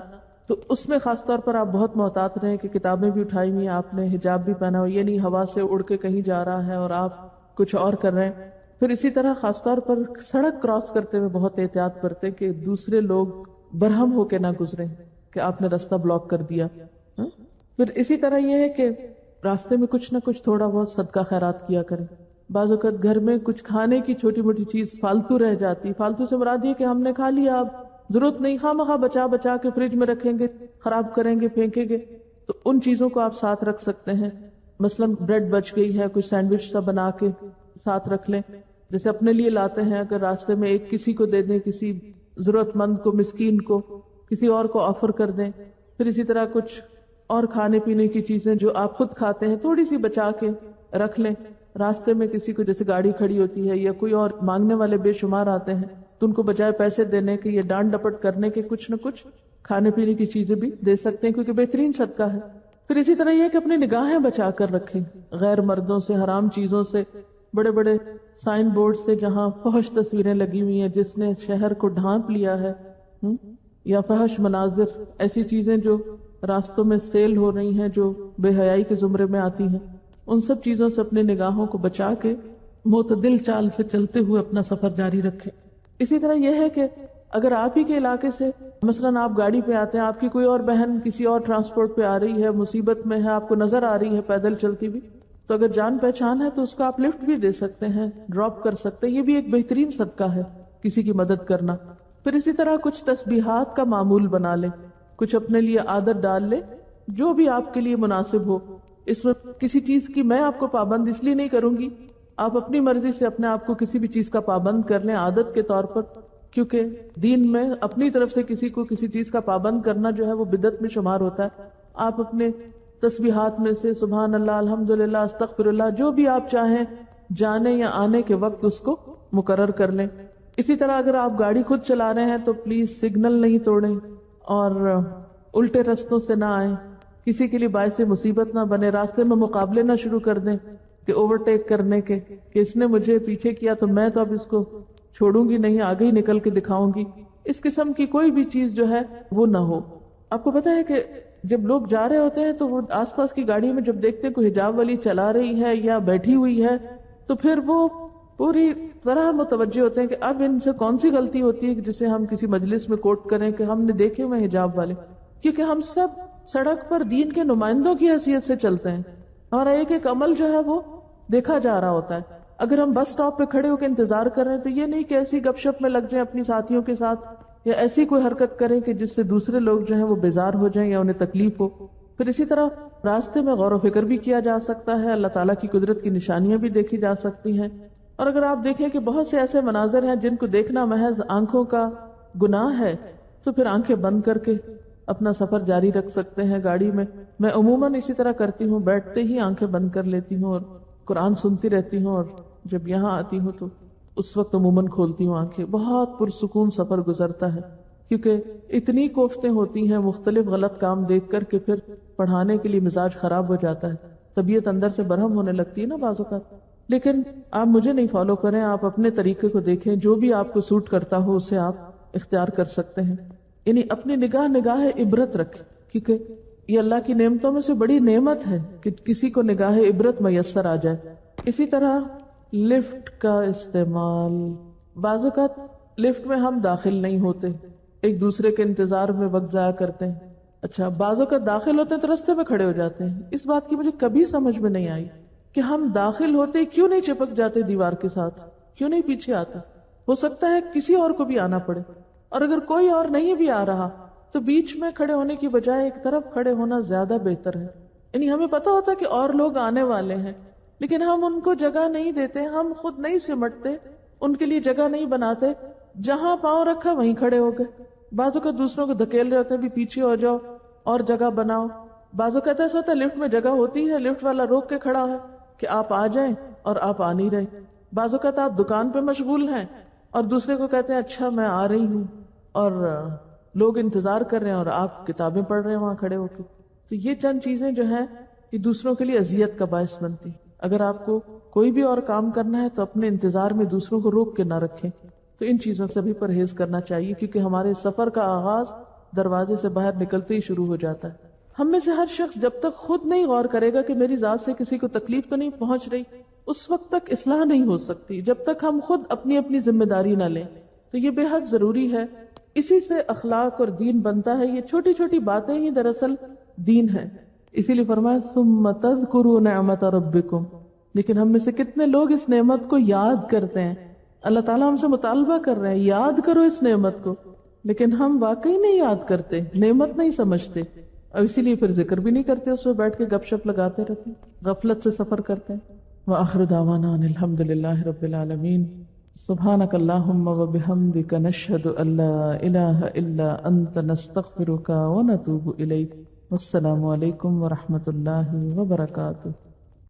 A: تو اس میں خاص طور پر آپ بہت محتاط رہیں کہ کتابیں بھی اٹھائی ہوئی ہیں آپ نے، حجاب بھی پہنا ہو، یہ نہیں ہوا سے اڑ کے کہیں جا رہا ہے اور آپ کچھ اور کر رہے ہیں. پھر اسی طرح خاص طور پر سڑک کراس کرتے ہوئے بہت احتیاط برتیں کہ دوسرے لوگ برہم ہو کے نہ گزریں کہ آپ نے راستہ بلاک کر دیا. پھر اسی طرح یہ ہے کہ راستے میں کچھ نہ کچھ تھوڑا بہت صدقہ خیرات کیا کریں. بعض اوقات گھر میں کچھ کھانے کی چھوٹی موٹی چیز فالتو رہ جاتی، فالتو سے مراد یہ کہ ہم نے کھا لیا، اب ضرورت نہیں، خواہ مخواہ بچا بچا کے فریج میں رکھیں گے، خراب کریں گے، پھینکیں گے. تو ان چیزوں کو آپ ساتھ رکھ سکتے ہیں. مثلا بریڈ بچ گئی ہے، کچھ سینڈوچ سا بنا کے ساتھ رکھ لیں. جیسے اپنے لیے لاتے ہیں، اگر راستے میں ایک کسی کو دے دیں، کسی ضرورت مند کو، مسکین کو، کسی اور کو آفر کر دیں. پھر اسی طرح کچھ اور کھانے پینے کی چیزیں جو آپ خود کھاتے ہیں تھوڑی سی بچا کے رکھ لیں. راستے میں کسی کو، جیسے گاڑی کھڑی ہوتی ہے یا کوئی اور مانگنے والے بے شمار آتے ہیں، تو ان کو بجائے پیسے دینے کے یا ڈانٹ ڈپٹ کرنے کے کچھ نہ کچھ کھانے پینے کی چیزیں بھی دے سکتے ہیں، کیونکہ بہترین صدقہ ہے. پھر اسی طرح یہ کہ اپنی نگاہیں بچا کر رکھیں غیر مردوں سے، حرام چیزوں سے. بڑے بڑے سائن بورڈ سے جہاں فحش تصویریں لگی ہوئی ہیں جس نے شہر کو ڈھانپ لیا ہے، یا فحش مناظر، ایسی چیزیں جو راستوں میں سیل ہو رہی ہیں جو بے حیائی کے زمرے میں آتی ہیں، ان سب چیزوں سے اپنی نگاہوں کو بچا کے معتدل چال سے چلتے ہوئے اپنا سفر جاری رکھیں. اسی طرح یہ ہے کہ اگر آپ ہی کے علاقے سے مثلاً آپ گاڑی پہ آتے ہیں، آپ کی کوئی اور بہن کسی اور ٹرانسپورٹ پہ آ رہی ہے، مصیبت میں ہے، آپ کو نظر آ رہی ہے پیدل چلتی ہوئی، تو اگر جان پہچان ہے تو اس کا آپ لفٹ بھی دے سکتے ہیں، ڈراپ کر سکتے ہیں. یہ بھی ایک بہترین صدقہ ہے، کسی کی مدد کرنا. پھر اسی طرح کچھ تسبیحات کا معمول بنا لیں، کچھ اپنے لیے عادت ڈال لیں جو بھی آپ کے لیے مناسب ہو. اس میں کسی چیز کی میں آپ کو پابند اس لیے نہیں کروں گی، آپ اپنی مرضی سے اپنے آپ کو کسی بھی چیز کا پابند کر لیں عادت کے طور پر، کیونکہ دین میں اپنی طرف سے کسی کو کسی چیز کا پابند کرنا جو ہے وہ بدعت میں شمار ہوتا ہے. آپ اپنے تسبیحات میں سے سبحان اللہ، الحمدللہ، استغفر اللہ، جو بھی آپ چاہیں جانے یا آنے کے وقت اس کو مقرر کر لیں. اسی طرح اگر آپ گاڑی خود چلا رہے ہیں تو پلیز سگنل نہیں توڑیں اور الٹے رستوں سے نہ آئیں، کسی کے لیے باعث مصیبت نہ بنے. راستے میں مقابلے نہ شروع کر دیں کہ اوورٹیک کرنے کے، کہ اس نے مجھے پیچھے کیا تو میں تو اب اس کو چھوڑوں گی نہیں، آگے ہی نکل کے دکھاؤں گی. اس قسم کی کوئی بھی چیز جو ہے وہ نہ ہو. آپ کو پتا ہے کہ جب لوگ جا رہے ہوتے ہیں تو وہ آس پاس کی گاڑی میں جب دیکھتے ہیں کوئی حجاب والی چلا رہی ہے یا بیٹھی ہوئی ہے تو پھر وہ پوری طرح متوجہ ہوتے ہیں کہ اب ان سے کون سی غلطی ہوتی ہے جسے ہم کسی مجلس میں کوٹ کریں کہ ہم نے دیکھے ہوئے حجاب والے. کیونکہ ہم سب سڑک پر دین کے نمائندوں کی حیثیت سے چلتے ہیں، ہمارا ایک ایک عمل جو ہے وہ دیکھا جا رہا ہوتا ہے. اگر ہم بس سٹاپ پہ کھڑے ہو کے انتظار کر رہے ہیں تو یہ نہیں کہ ایسی گپ شپ میں لگ جائیں اپنی ساتھیوں کے ساتھ یا ایسی کوئی حرکت کریں کہ جس سے دوسرے لوگ جو ہیں وہ بیزار ہو جائیں یا انہیں تکلیف ہو. پھر اسی طرح راستے میں غور و فکر بھی کیا جا سکتا ہے، اللہ تعالیٰ کی قدرت کی نشانیاں بھی دیکھی جا سکتی ہیں. اور اگر آپ دیکھیں کہ بہت سے ایسے مناظر ہیں جن کو دیکھنا محض آنکھوں کا گناہ ہے تو پھر آنکھیں بند کر کے اپنا سفر جاری رکھ سکتے ہیں. گاڑی میں عموماً اسی طرح کرتی ہوں، بیٹھتے ہی آنکھیں بند کر لیتی ہوں اور قرآن سنتی رہتی ہوں، اور جب یہاں آتی ہوں تو اس وقت عموماً کھولتی ہوں آنکھیں. بہت پرسکون سفر گزرتا ہے کیونکہ اتنی کوفتیں ہوتی ہیں مختلف غلط کام دیکھ کر کے پھر پڑھانے کے لیے مزاج خراب ہو جاتا ہے، طبیعت اندر سے برہم ہونے لگتی ہے نا بعض اوقات. لیکن آپ مجھے نہیں فالو کریں، آپ اپنے طریقے کو دیکھیں، جو بھی آپ کو سوٹ کرتا ہو اسے آپ اختیار کر سکتے ہیں. یعنی اپنی نگاہ عبرت رکھیں، کیونکہ یہ اللہ کی نعمتوں میں سے بڑی نعمت ہے کہ کسی کو نگاہ عبرت میسر آ جائے. اسی طرح لفٹ کا استعمال، بعض اوقات لفٹ میں ہم داخل نہیں ہوتے، ایک دوسرے کے انتظار میں وقت ضائع کرتے ہیں. اچھا بعض اوقات داخل ہوتے ہیں تو رستے میں کھڑے ہو جاتے ہیں. اس بات کی مجھے کبھی سمجھ میں نہیں آئی کہ ہم داخل ہوتے کیوں نہیں چپک جاتے دیوار کے ساتھ، کیوں نہیں پیچھے آتا. ہو سکتا ہے کسی اور کو بھی آنا پڑے، اور اگر کوئی اور نہیں بھی آ رہا تو بیچ میں کھڑے ہونے کی بجائے ایک طرف کھڑے ہونا زیادہ بہتر ہے. یعنی ہمیں پتا ہوتا ہے کہ اور لوگ آنے والے ہیں لیکن ہم ان کو جگہ نہیں دیتے، ہم خود نہیں سمٹتے، ان کے لیے جگہ نہیں بناتے، جہاں پاؤں رکھا وہیں کھڑے ہو گئے. بعض اوقات دوسروں کو دھکیل رہے ہوتے ہیں بھی پیچھے ہو جاؤ اور جگہ بناؤ. بعض اوقات ایسا ہوتا ہے لفٹ میں جگہ ہوتی ہے، لفٹ والا روک کے کھڑا ہے کہ آپ آ جائیں اور آپ آ نہیں رہے. بعض اوقات آپ دکان پہ مشغول ہیں اور دوسرے کو کہتے ہیں اچھا میں آ رہی ہوں، اور لوگ انتظار کر رہے ہیں اور آپ کتابیں پڑھ رہے ہیں وہاں کھڑے ہو کے. تو یہ چند چیزیں جو ہیں یہ دوسروں کے لیے اذیت کا باعث بنتی. اگر آپ کو کوئی بھی اور کام کرنا ہے تو اپنے انتظار میں دوسروں کو روک کے نہ رکھیں. تو ان چیزوں سے بھی پرہیز کرنا چاہیے کیونکہ ہمارے سفر کا آغاز دروازے سے باہر نکلتے ہی شروع ہو جاتا ہے. ہم میں سے ہر شخص جب تک خود نہیں غور کرے گا کہ میری ذات سے کسی کو تکلیف تو نہیں پہنچ رہی، اس وقت تک اصلاح نہیں ہو سکتی جب تک ہم خود اپنی اپنی ذمہ داری نہ لیں. تو یہ بے حد ضروری ہے. اسی سے اخلاق اور دین بنتا ہے. یہ چھوٹی چھوٹی باتیں ہی دراصل دین ہے. اسی لیے فرمایا ثم تذکروا نعمت ربکم. لیکن ہم میں سے کتنے لوگ اس نعمت کو یاد کرتے ہیں. اللہ تعالیٰ ہم سے مطالبہ کر رہے ہیں یاد کرو اس نعمت کو، لیکن ہم واقعی نہیں یاد کرتے، نعمت نہیں سمجھتے، اور اسی لیے پھر ذکر بھی نہیں کرتے، اس پہ بیٹھ کے گپ شپ لگاتے رہتے، غفلت سے سفر کرتے ہیں. وآخر دعوانا ان الحمد للہ رب العالمین. سبحانک اللہم وبحمدک نشہد ان لا الہ الا انت نستغفرک ونتوب الیک. والسلام علیکم ورحمۃ اللہ وبرکاتہ.